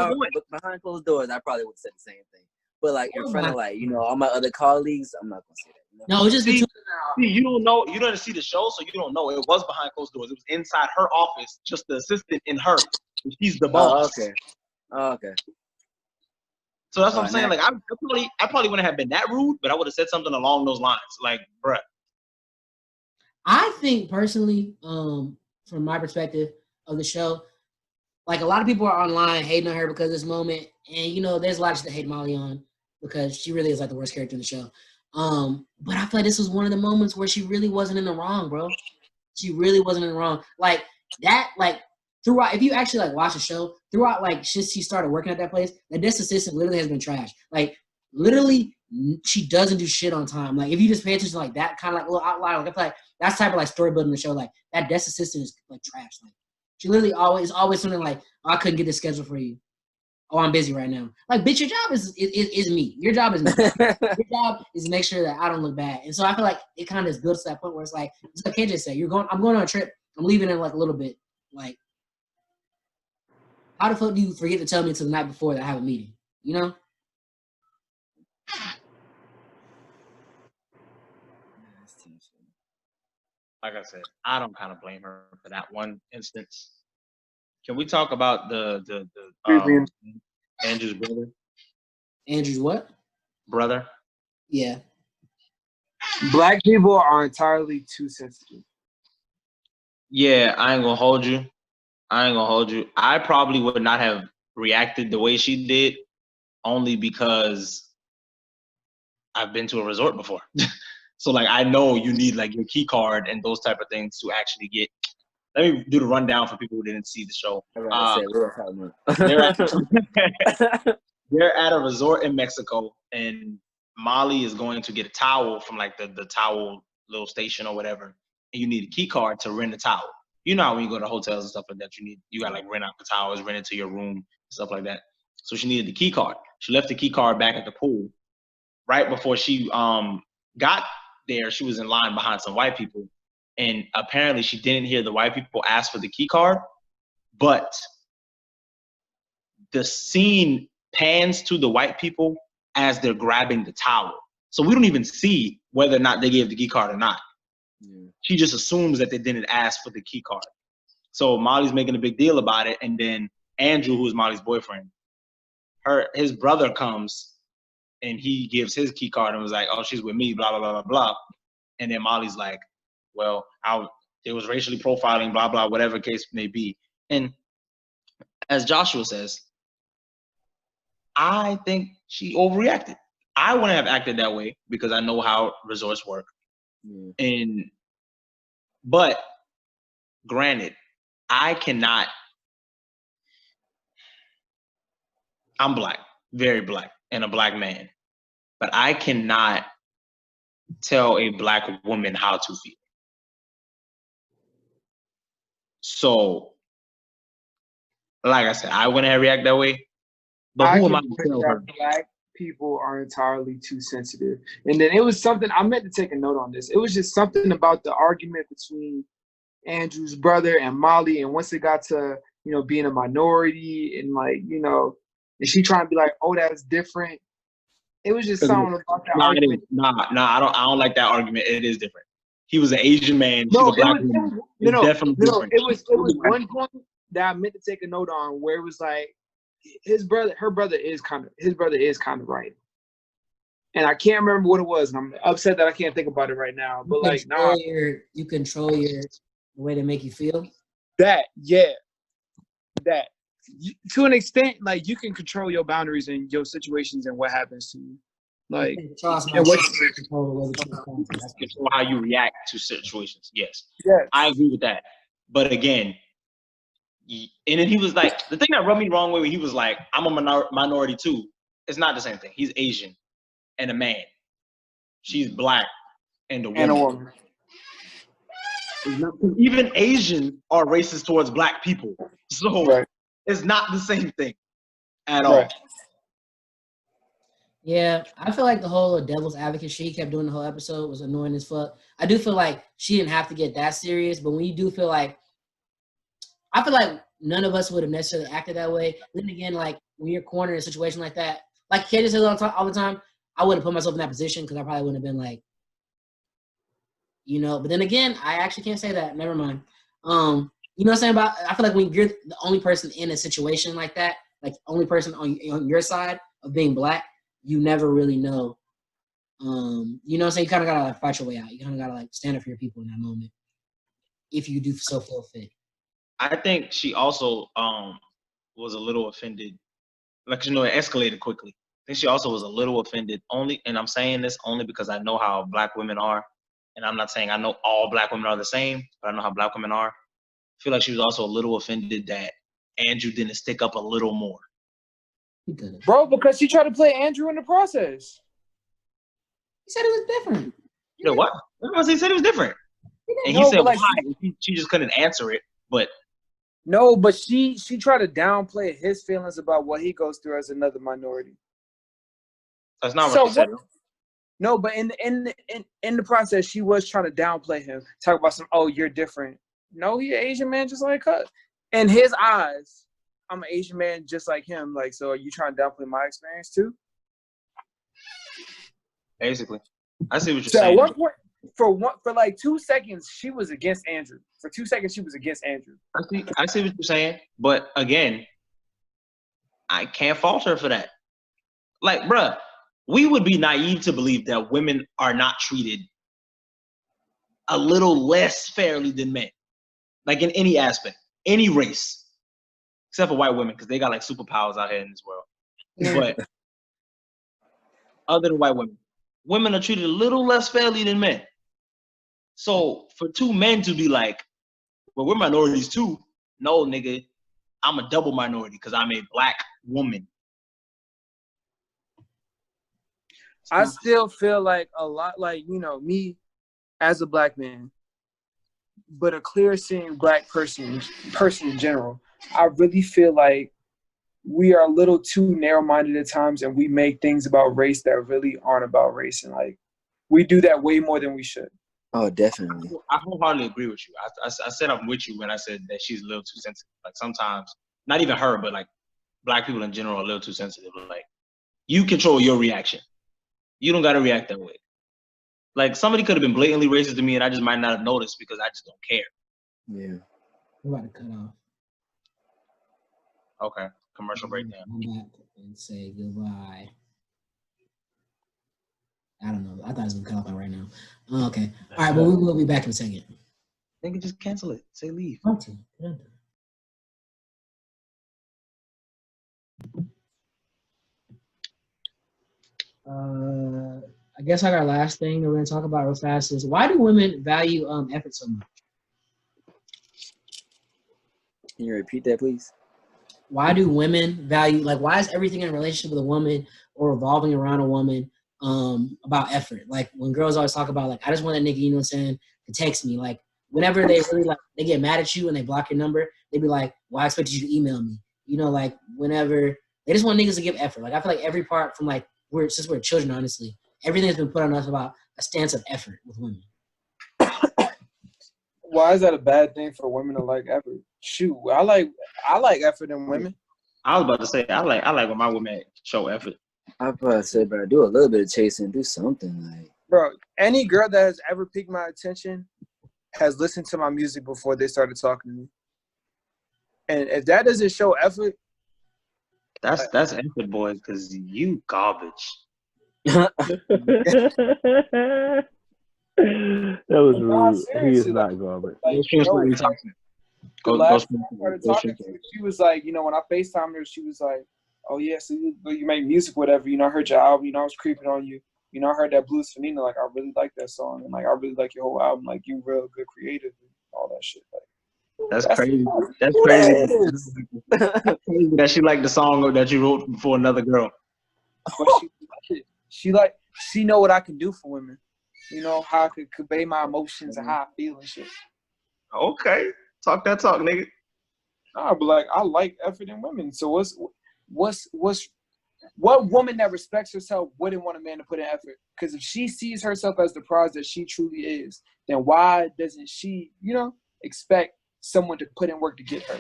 doors, I probably would have said the same thing. But like in front of like all my other colleagues, I'm not gonna say that. No, it's just see, you don't know. You didn't see the show, so you don't know. It was behind closed doors. It was inside her office, just the assistant in her. And she's the boss. Oh, okay. So that's what I'm saying. Like, I probably wouldn't have been that rude, but I would have said something along those lines. Like, bruh. I think personally, from my perspective of the show, like a lot of people are online hating on her because of this moment, and there's a lot of shit to hate Molly on because she really is like the worst character in the show. But I feel like this was one of the moments where she really wasn't in the wrong, bro. She really wasn't in the wrong. Like that, like throughout, if you actually like watch the show, throughout like since she started working at that place, the desk assistant literally has been trash. Like literally, she doesn't do shit on time. Like if you just pay attention to like that kind of like little outline, like I feel like that's type of like story building the show. Like that desk assistant is like trash. Like she literally always something like, oh, I couldn't get this schedule for you. Oh, I'm busy right now. Like, bitch, your job is me. Your job is me. Your job is to make sure that I don't look bad. And so I feel like it kind of builds to that point where it's like KJ said, I'm going on a trip. I'm leaving in like a little bit. Like, how the fuck do you forget to tell me until the night before that I have a meeting? You know? Like I said, I don't kind of blame her for that one instance. Can we talk about the Andrew's brother? Andrew's what? Brother. Yeah. Black people are entirely too sensitive. Yeah, I ain't gonna hold you. I probably would not have reacted the way she did, only because I've been to a resort before. So like I know you need like your key card and those type of things to actually get. Let me do the rundown for people who didn't see the show. They're at a resort in Mexico, and Molly is going to get a towel from like the towel little station or whatever, and you need a key card to rent a towel. You know how when you go to hotels and stuff like that, you got like rent out the towels, rent it to your room, stuff like that. So she needed the key card. She left the key card back at the pool. Right before she got there, she was in line behind some white people. And apparently she didn't hear the white people ask for the key card, but the scene pans to the white people as they're grabbing the towel. So we don't even see whether or not they gave the key card or not. Yeah. She just assumes that they didn't ask for the key card. So Molly's making a big deal about it. And then Andrew, who is Molly's boyfriend, his brother comes and he gives his key card and was like, oh, she's with me, blah, blah, blah, blah, blah. And then Molly's like, well, it was racially profiling, blah, blah, whatever case may be. And as Joshua says, I think she overreacted. I wouldn't have acted that way because I know how resorts work. Mm. But granted, I'm black, very black, and a black man. But I cannot tell a black woman how to feel. So, like I said, I wouldn't have reacted that way. But who am I to tell her? Black people are entirely too sensitive. And then it was something, I meant to take a note on this. It was just something about the argument between Andrew's brother and Molly. And once it got to, being a minority and like, and she trying to be like, oh, that's different. It was just something about that argument. I don't like that argument. It is different. He was an Asian man. She's a black woman. Definitely different. It was one point that I meant to take a note on where it was like her brother is kind of right. And I can't remember what it was, and I'm upset that I can't think about it right now. But you control the way they make you feel. That to an extent, like you can control your boundaries and your situations and what happens to you. Like control how you react to situations. Yes, I agree with that. But again, and then he was like, the thing that rubbed me the wrong way when he was like, I'm a minority too. It's not the same thing. He's Asian and a man. She's black and a woman. Even Asians are racist towards black people. So it's not the same thing at all. Yeah, I feel like the whole devil's advocate shit he kept doing the whole episode was annoying as fuck. I do feel like she didn't have to get that serious, but when you do feel like, I feel like none of us would have necessarily acted that way. Then again, like when you're cornered in a situation like that, like Katie says all the time, I wouldn't put myself in that position because I probably wouldn't have been like, But then again, I actually can't say that. Never mind. You know what I'm saying? I feel like when you're the only person in a situation like that, like only person on your side of being black, you never really know. You know what I'm saying? You kind of gotta like fight your way out. You kind of gotta like stand up for your people in that moment, if you do so feel fit. I think she also was a little offended, like it escalated quickly. I think she also was a little offended and I'm saying this only because I know how black women are, and I'm not saying I know all black women are the same, but I know how black women are. I feel like she was also a little offended that Andrew didn't stick up a little more. Bro, because she tried to play Andrew in the process. He said it was different. You know what? He said it was different. And he said why. She just couldn't answer it, but no, but she tried to downplay his feelings about what he goes through as another minority. That's not what she said. No, but in the process, she was trying to downplay him, talk about you're different. No, he's an Asian man just like her. In his eyes, I'm an Asian man just like him. Like, so are you trying to downplay my experience too? Basically, I see what you're saying. At one point, for like 2 seconds, she was against Andrew. For 2 seconds, she was against Andrew. I see what you're saying, but again, I can't fault her for that. Like, bruh, we would be naive to believe that women are not treated a little less fairly than men, like in any aspect, any race, except for white women, because they got like superpowers out here in this world. But other than white women, women are treated a little less fairly than men. So for two men to be like, well, we're minorities too. No, nigga, I'm a double minority because I'm a black woman. I still feel like a lot like, me as a black man, but a clear seeing black person in general. I really feel like we are a little too narrow-minded at times, and we make things about race that really aren't about race. And like, we do that way more than we should. Oh, definitely. I wholeheartedly agree with you. I said I'm with you when I said that she's a little too sensitive. Like sometimes, not even her, but like black people in general are a little too sensitive. Like, you control your reaction. You don't got to react that way. Like, somebody could have been blatantly racist to me, and I just might not have noticed because I just don't care. Yeah. We're about to cut off. Okay. Commercial breakdown. Come back and say goodbye. I don't know. I thought it was going to cut off right now. Oh, okay. All right, but we'll be back in a second. Nigga, just cancel it. Say leave. I guess like our last thing that we're going to talk about real fast is why do women value effort so much? Can you repeat that, please? Why do women value, like, why is everything in a relationship with a woman or revolving around a woman about effort? Like, when girls always talk about, like, I just want that nigga, you know what I'm saying, to text me. Like, whenever they really, like, they get mad at you and they block your number, they be like, well, I expected you to email me. You know, like, whenever, they just want niggas to give effort. Like, I feel like every part from, like, since we're children, honestly, everything's been put on us about a stance of effort with women. Why is that a bad thing for women to like effort? Shoot, I like effort in women. I was about to say I like when my women show effort. I probably said, bro, do a little bit of chasing, do something like. Bro, any girl that has ever piqued my attention has listened to my music before they started talking to me. And if that doesn't show effort, that's effort, boys, because you garbage. That was rude. He is not garbage. Like, she was like, when I FaceTimed her, she was like, oh, yeah, so you make music, whatever. I heard your album. I was creeping on you. I heard that Blues for Nina. Like, I really like that song. And, like, I really like your whole album. Like, you real good creative and all that shit. Like, that's crazy. That's crazy. That's crazy that she liked the song that you wrote for another girl. But she know what I can do for women. How I could convey my emotions and how I feel and shit. Okay. Talk that talk, nigga. Nah, but like I like effort in women. So what's what woman that respects herself wouldn't want a man to put in effort? Because if she sees herself as the prize that she truly is, then why doesn't she, expect someone to put in work to get her?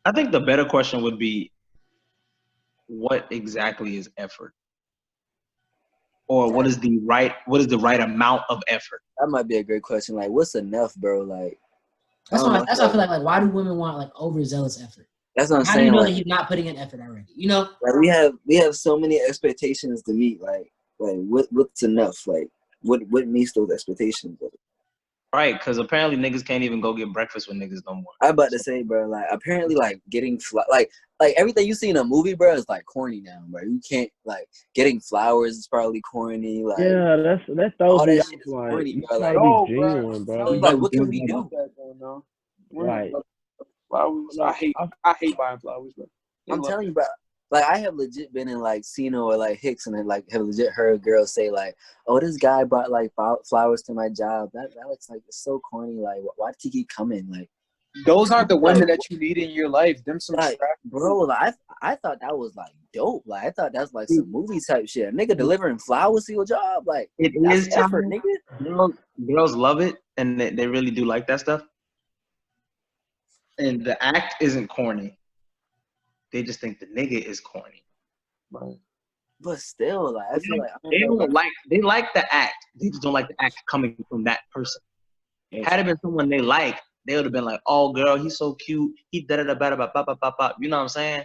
I think the better question would be, what exactly is effort? Or what is the right amount of effort? That might be a great question. Like, what's enough, bro? Like, That's why I feel like why do women want like overzealous effort? That's what I'm How saying. do you know like, that you're not putting in effort already? Like we have so many expectations to meet. Like what's enough? Like what meets those expectations? Right, because apparently niggas can't even go get breakfast with niggas no more. I'm about to say, bro. Like apparently, like getting like everything you see in a movie, bro, is like corny now, bro. You can't like getting flowers is probably corny. Like Yeah, that all throws me that off. shit is Like corny, you bro. try Like, to No, be bro. genuine, bro. Some like women what can we love do? that, though, no. Like, Flowers. like, I hate buying flowers, bro. I'm telling you, bro. Like I have legit been in like Cino or like Hicks and then like have legit heard girls say like, "Oh, this guy brought like flowers to my job." That looks like it's so corny. Like, why did he keep coming? Like, those aren't the women that you need in your life. Them some like, trash. bro. Like, I thought that was like dope. Like, I thought that's like some movie type shit. A nigga delivering flowers to your job, like It that's is effort, time. nigga. Girls love it, and they really do like that stuff. And the act isn't corny. They just think the nigga is corny. Right. But still, like I feel like They like the act. They just don't like the act coming from that person. Had it been someone they like, they would have been like, "Oh, girl, he's so cute. He da da da da da da da da." You know what I'm saying?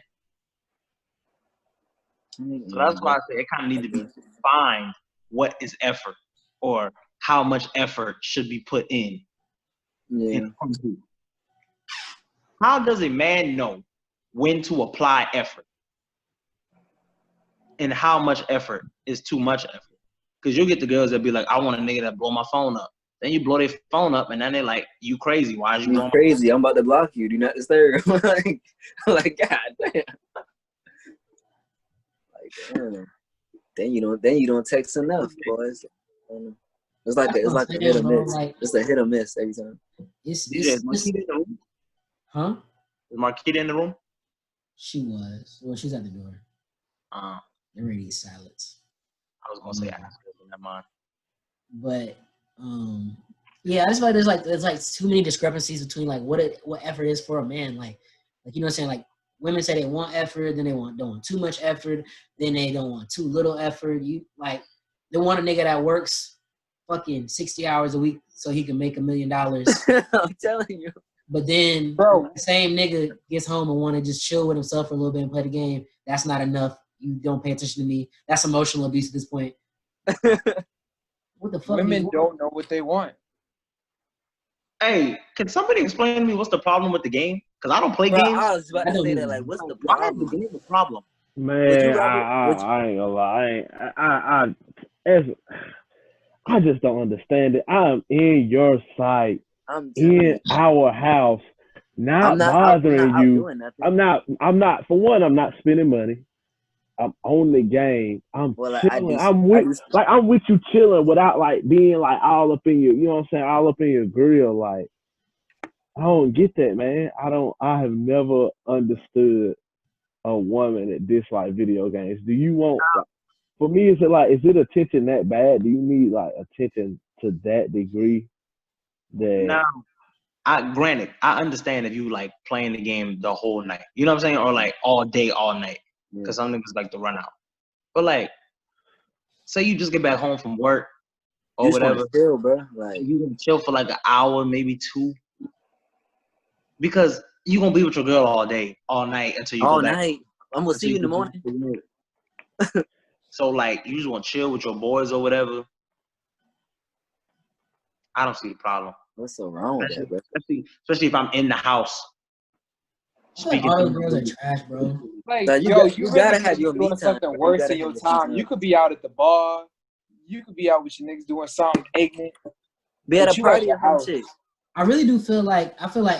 So that's why I say it kind of need to be defined. What is effort, or how much effort should be put in? yeah. How does a man know when to apply effort, and how much effort is too much effort? Because you'll get the girls that be like, "I want a nigga that blow my phone up." Then you blow their phone up, and then they're like, "You crazy? Why is you blowing?" Crazy? I'm about to block you. Do not disturb. like God damn. Like damn. Then you don't text enough, boys. It's like a hit or miss. Like, it's a hit or miss every time. DJ, is Marquita in the room? Huh? Is Marquita in the room? She was. Well, she's at the door. They're ready to eat salads. I was gonna say ask her, but never mind. But yeah, I just feel like there's like too many discrepancies between like what effort is for a man. Like you know what I'm saying? Like women say they want effort, then they don't want too much effort, then they don't want too little effort. They want a nigga that works fucking 60 hours a week so he can make $1 million. I'm telling you. But then the same nigga gets home and want to just chill with himself for a little bit and play the game. That's not enough. You don't pay attention to me. That's emotional abuse at this point. What the fuck? Women don't know what they want. Hey, can somebody explain to me what's the problem with the game? Because I don't play games. I was about to say that. Like, what's the problem? Why is the game a problem? Man, I ain't gonna lie. I just don't understand it. I'm in your sight, in our house, not bothering you. I'm not. For one, I'm not spending money. I'm on the game. I'm chilling. I'm with you chilling without like being like all up in your, you know what I'm saying, all up in your grill. Like, I don't get that, man. I have never understood a woman that dislike video games. Do you want, for me, is it attention that bad? Do you need like attention to that degree? No. Granted, I understand if you like playing the game the whole night. You know what I'm saying? Or like all day, all night. Because some niggas like to run out. But like, say you just get back home from work or whatever. Chill, bro. Like, you can chill for like an hour, maybe 2. Because you gonna be with your girl all day, all night until you go back. All night. I'm gonna see you in the morning. So like, you just want to chill with your boys or whatever. I don't see the problem. What's so wrong with that, bro? Especially if I'm in the house. Speaking all those girls are trash, bro. Like, you gotta have your me time. Something worse in your time. You could be out at the bar. You could be out with your niggas doing something ignorant. Be at a party or some shit. I really do feel like,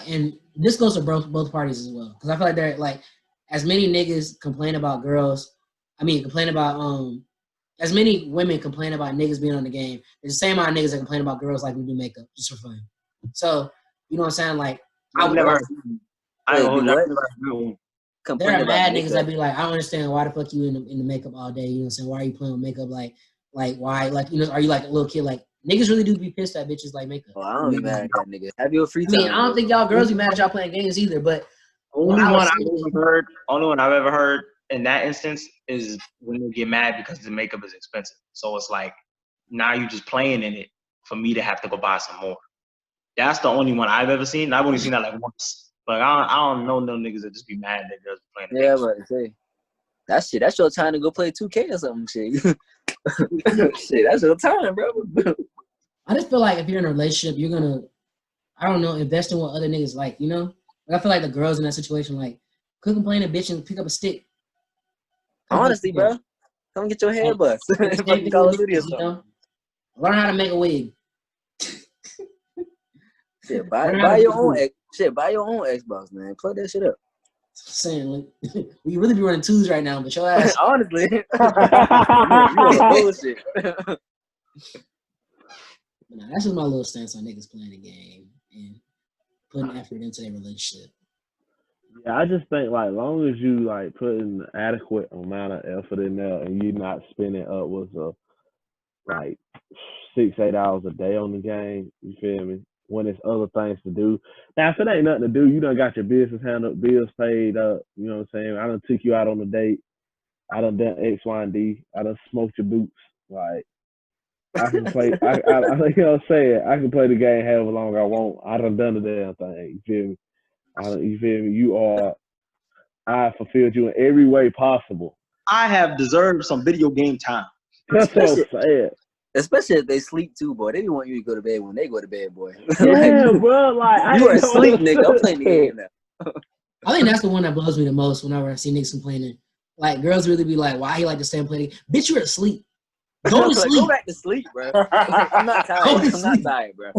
and this goes to both parties as well. Because I feel like they're like, as many niggas complain about girls, as many women complain about niggas being on the game, there's the same amount of niggas that complain about girls like we do makeup just for fun. So, you know what I'm saying? Like, I've never heard complain There are about mad makeup. niggas that be like, I don't understand why the fuck you in the makeup all day. You know what I'm saying? Why are you playing with makeup? Like why? Like, you know, are you like a little kid? Like, niggas really do be pissed at bitches like makeup. Oh, I don't be mad at that nigga. Have your free I time. mean, I don't think y'all girls be mad at y'all playing games either, but Only one I've ever heard in that instance is when they get mad because the makeup is expensive. So it's like, now you just playing in it for me to have to go buy some more. That's the only one I've ever seen. I've only seen that like once. But I don't know no niggas that just be mad that girls be playing the Yeah, makeup. but say that's your time to go play 2K or something, shit. Shit, that's your time, bro. I just feel like if you're in a relationship, you're gonna, I don't know, invest in what other niggas like, you know? Like, I feel like the girls in that situation, like, could complain a bitch and pick up a stick. Honestly, bro, come get your hair bust. Fucking Call of Duty or something. You know? Learn how to make a wig. Shit, buy your own Xbox, man. Plug that shit up. Saying, like, we really be running twos right now, but your ass. Honestly, you on bullshit. Nah, that's just my little stance on niggas playing the game and putting effort into their relationship. Yeah, I just think like long as you like putting an adequate amount of effort in there and you not spending upwards of like 6-8 hours a day on the game, you feel me? When there's other things to do. Now, if it ain't nothing to do, you done got your business handled, bills paid up. You know what I'm saying? I done took you out on a date. I done X, Y, and D. I done smoked your boots. Like, I can play. I you know what I'm saying? I can play the game however long I want. I done the damn thing. You feel me? You feel me? I fulfilled you in every way possible. I have deserved some video game time. That's what I'm saying. Especially if they sleep too, boy. They don't want you to go to bed when they go to bed, boy. Yeah, bro. Like, you are asleep, nigga. I'm playing the game now. I think that's the one that blows me the most whenever I see niggas complaining. Like, girls really be like, why he like to stay and play? Bitch, you're asleep. Go to sleep. Go back to sleep, bro. I'm not tired. I'm not tired, bro.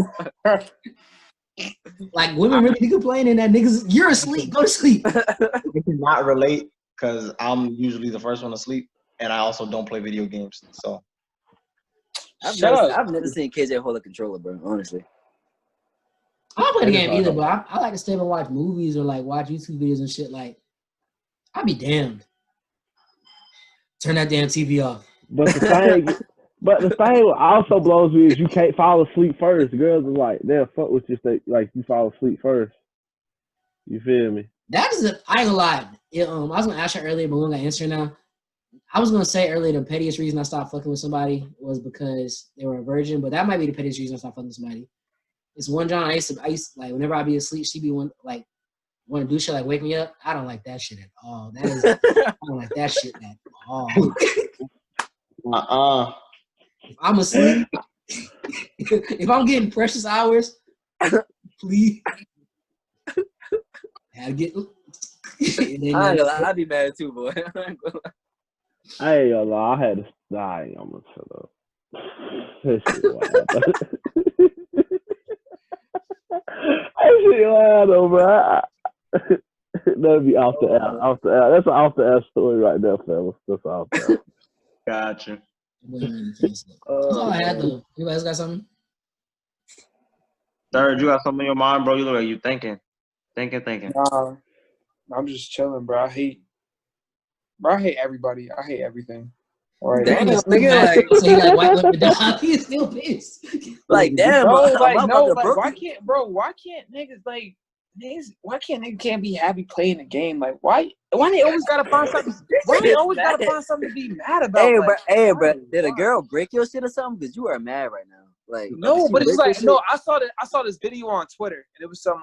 Like, women really be complaining that niggas, you're asleep. Go to sleep. I cannot relate because I'm usually the first one to sleep, and I also don't play video games. So I've never seen KJ hold a controller, bro. Honestly, I don't play the game either, but I like to stay up and watch movies or like watch YouTube videos and shit. Like, I'd be damned. Turn that damn TV off. But the thing also blows me is you can't fall asleep first. The girls are like, they'll fuck with you if like you fall asleep first. You feel me? That is I ain't gonna lie. I was gonna ask you earlier, but we don't got answer now. I was gonna say earlier the pettiest reason I stopped fucking with somebody was because they were a virgin, but that might be the pettiest reason I stopped fucking with somebody. It's one John I used to like whenever I be asleep, she be want to do shit like wake me up. I don't like that shit at all. I don't like that shit at all. If I'm asleep, if I'm getting precious hours, please. I get. I'd be mad too, boy. I ain't gonna lie. I had to. I ain't gonna shut up. That shit wild though, bro. That'd be off the air. That's an off the air story right there, fellas. That's off the air. Gotcha. That's all I had though. Anybody else got something? Third, you got something in your mind, bro? You look like you thinking. Nah, I'm just chilling, bro. I hate everybody. I hate everything. All right. Damn, nigga. Like, so you like white women die. He's still pissed. Like, damn. Bro, why can't niggas why can't niggas be happy playing the game? Like, why they always gotta find something? Why they always gotta find something to be mad about? Hey, bro, did a girl break your shit or something? Because you are mad right now. Like, no, but it's like, no, I saw this video on Twitter, and it was some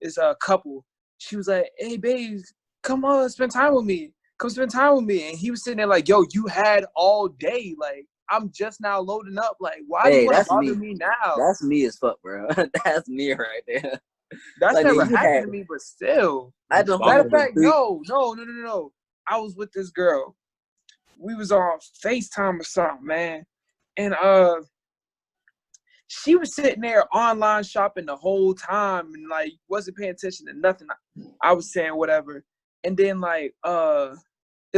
it's a couple. She was like, "Hey, babe, come on, spend time with me. Come spend time with me." And he was sitting there like, "Yo, you had all day. Like, I'm just now loading up. Like, why do you want to bother me now?" That's me as fuck, bro. That's me right there. That's like, never happened to me, but still. Matter of fact, no. I was with this girl. We was on FaceTime or something, man. And she was sitting there online shopping the whole time and like wasn't paying attention to nothing I was saying, whatever. And then like it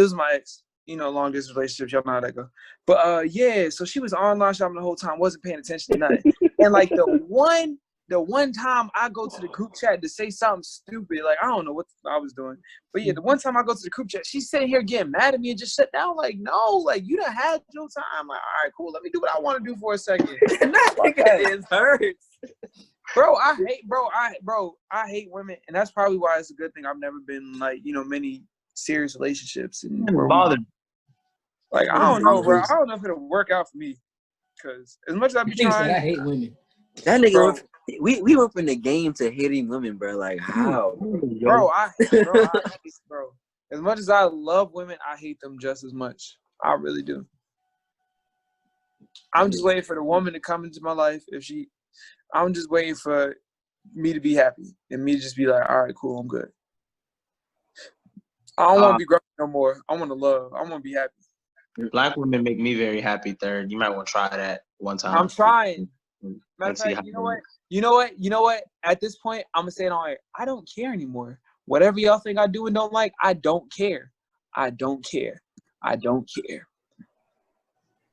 was my ex, long distance relationship, y'all know how that go. But yeah, so she was online shopping the whole time, wasn't paying attention to nothing. And like the one the one time I go to the group chat to say something stupid, like I don't know what I was doing, but yeah, the one time I go to the group chat, she's sitting here getting mad at me and just shut down. Like, no, like you done had your time. Like, all right, cool. Let me do what I want to do for a second. It hurts. Bro, I hate women, and that's probably why it's a good thing I've never been like many serious relationships and Bothered. like I don't know, bro. I don't know if it'll work out for me, because as much as I be trying, I hate women. That nigga, bro. we went from the game to hating women, bro. Like how, bro? Bro. As much as I love women, I hate them just as much. I really do. I'm just waiting for the woman to come into my life. I'm just waiting for me to be happy and me to just be like, all right, cool, I'm good. I don't want to be grumpy no more. I want to love. I want to be happy. Black women make me very happy. Third, you might want to try that one time. I'm trying. Matter Let's of see fact, how you know what? At this point, I'm gonna say it on air. I don't care anymore. Whatever y'all think I do and don't like, I don't care. I don't care. I don't care.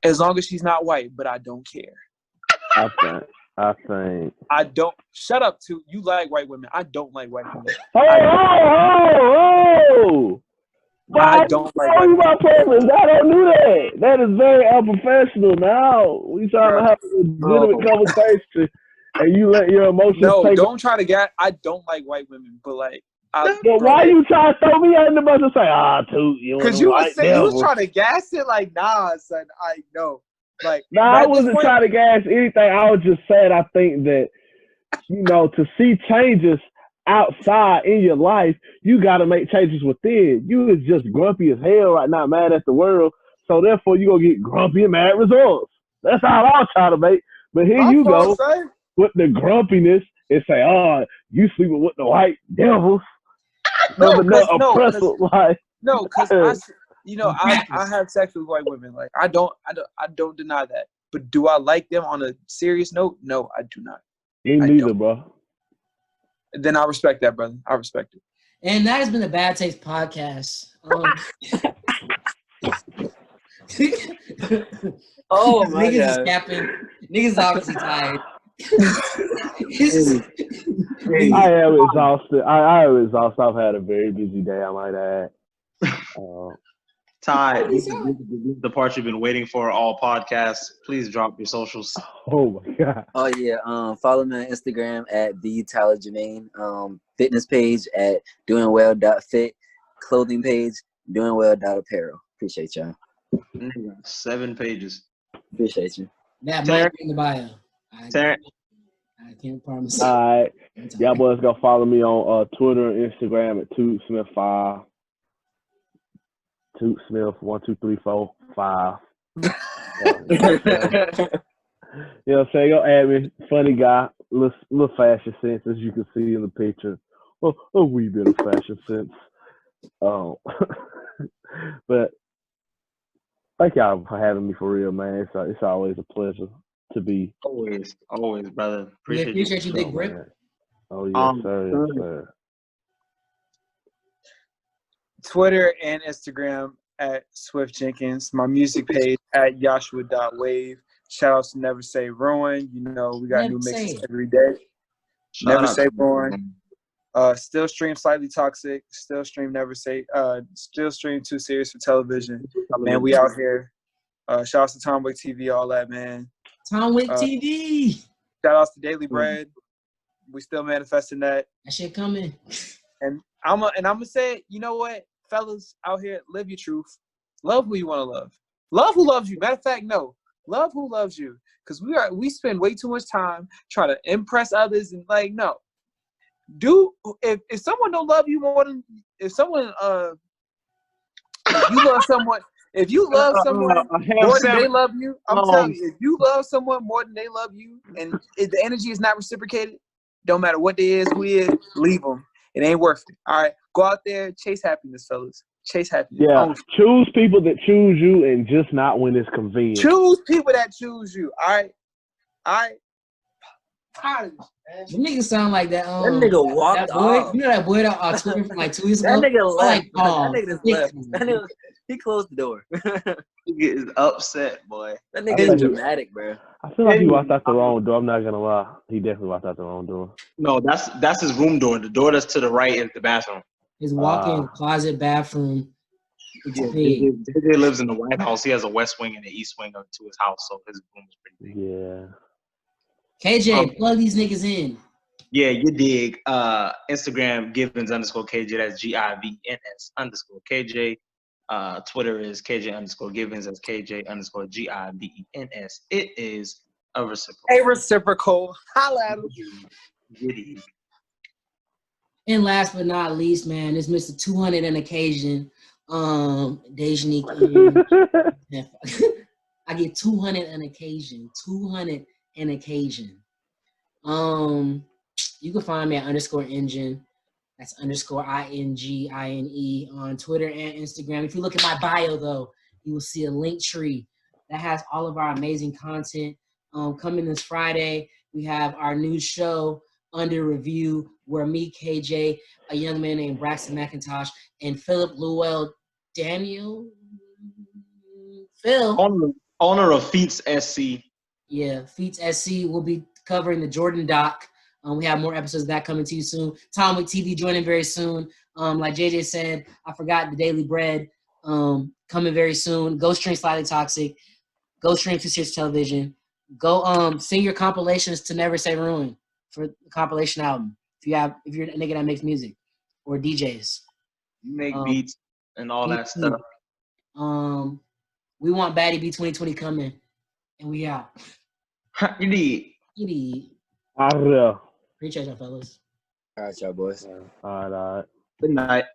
As long as she's not white, but I don't care. I think. I don't. Shut up, too. You like white women. I don't like white women. Oh! I don't like white women. My preference. I don't do that. That is very unprofessional. Now we trying to have a legitimate conversation, and you let your emotions. No, don't try to get. I don't like white women, but like. But why you trying to throw me under the bus and say, Toot, you because you was trying to gas it like, nah, son, I know. Like, I wasn't trying to gas anything. I was just saying I think that, to see changes outside in your life, you got to make changes within. You is just grumpy as hell right now, mad at the world. So therefore, you going to get grumpy and mad results. That's all I'll try to make. But here you go with the grumpiness and say, you sleeping with the white devils. Because I have sex with white women. Like I don't deny that. But do I like them on a serious note? No, I do not. Me neither, bro. Then I respect that, brother. I respect it. And that has been the Bad Taste Podcast. Oh my niggas God. is capping. Niggas obviously tired. I am exhausted. I am exhausted. I've had a very busy day, I might add. Ty, this is the part you've been waiting for all podcasts. Please drop your socials. Oh my God. Oh yeah. Follow me on Instagram at the Tyler Jermaine. Fitness page at doingwell.fit. Clothing page doingwell.apparel. Appreciate y'all. 7 pages. Appreciate you. That might be in the bio. I can't promise. All right. Y'all boys go follow me on Twitter and Instagram at TootSmith5. TootSmith 1 2 3 4 5. You know what I'm saying? Go add me. Funny guy. Little fashion sense, as you can see in the picture. Well, a wee bit of fashion sense. But thank y'all for having me for real, man. It's always a pleasure to be. Always, brother. Appreciate you, Big Grip. Oh, yes, sir. Yes, sir. Twitter and Instagram at Swift Jenkins. My music page at Joshua.wave. Shout out to Never Say Ruin. We got new mixes every day. Never Say Ruin. Still stream Slightly Toxic. Still stream Still stream Too Serious for Television. Man, we out here. Shout out to Tomboy TV, all that, man. Tomboy TV. Shout out to Daily Bread. We still manifesting that. That shit coming. And I'm gonna say, you know what, fellas out here, live your truth. Love who you want to love. Love who loves you. Matter of fact, no. Love who loves you. Because we spend way too much time trying to impress others and no. If someone don't love you more than if you love someone more than they love you, I'm telling you, if you love someone more than they love you and if the energy is not reciprocated, don't matter what they is, who is, leave them. It ain't worth it. All right, go out there, chase happiness, fellas. Chase happiness. Yeah, choose people that choose you and just not when it's convenient. Choose people that choose you. All right. The nigga sound like that. That nigga walked that boy. off. You know that boy that tweeted from like 2 weeks That ago. nigga I left. like Paul. That nigga just left. That nigga, he closed the door. Nigga is upset, boy. That I nigga feel is like dramatic, bro. I feel like he walked out the wrong door. I'm not gonna lie. He definitely walked out the wrong door. No, that's his room door. The door that's to the right is the bathroom. His walk-in closet bathroom. It's Yeah, big. JJ lives in the White House. He has a west wing and an east wing to his house, so his room is pretty big. Yeah. KJ, plug these niggas in. Yeah, you dig. Instagram Givens_KJ. That's GIVNS_KJ. Twitter is KJ_Givens. That's KJ_GIVENS. It is a reciprocal. A reciprocal. Holla at him. You dig. And last but not least, man, it's Mr. 200 and occasion. Dejanique. I get 200 an occasion. 200 an occasion. You can find me at _engine. That's _INGINE on Twitter and Instagram. If you look at my bio, though, you will see a link tree that has all of our amazing content. Coming this Friday, we have our new show under review, where me, KJ, a young man named Braxton McIntosh, and Philip Llewell Daniel, Phil, owner of Feats SC. Yeah, Feats SC will be covering the Jordan doc. We have more episodes of that coming to you soon. Tom with TV joining very soon. Like JJ said, I forgot the Daily Bread coming very soon. Go stream Slightly Toxic. Go stream 2 Television. Go sing your compilations to Never Say Ruin for the compilation album. If you're a nigga that makes music or DJs. You make beats and all that stuff. We want Baddie B 2020 coming, and we out. You need. You need. Arreal. Appreciate y'all, fellas. All right, y'all boys. All right. Good night.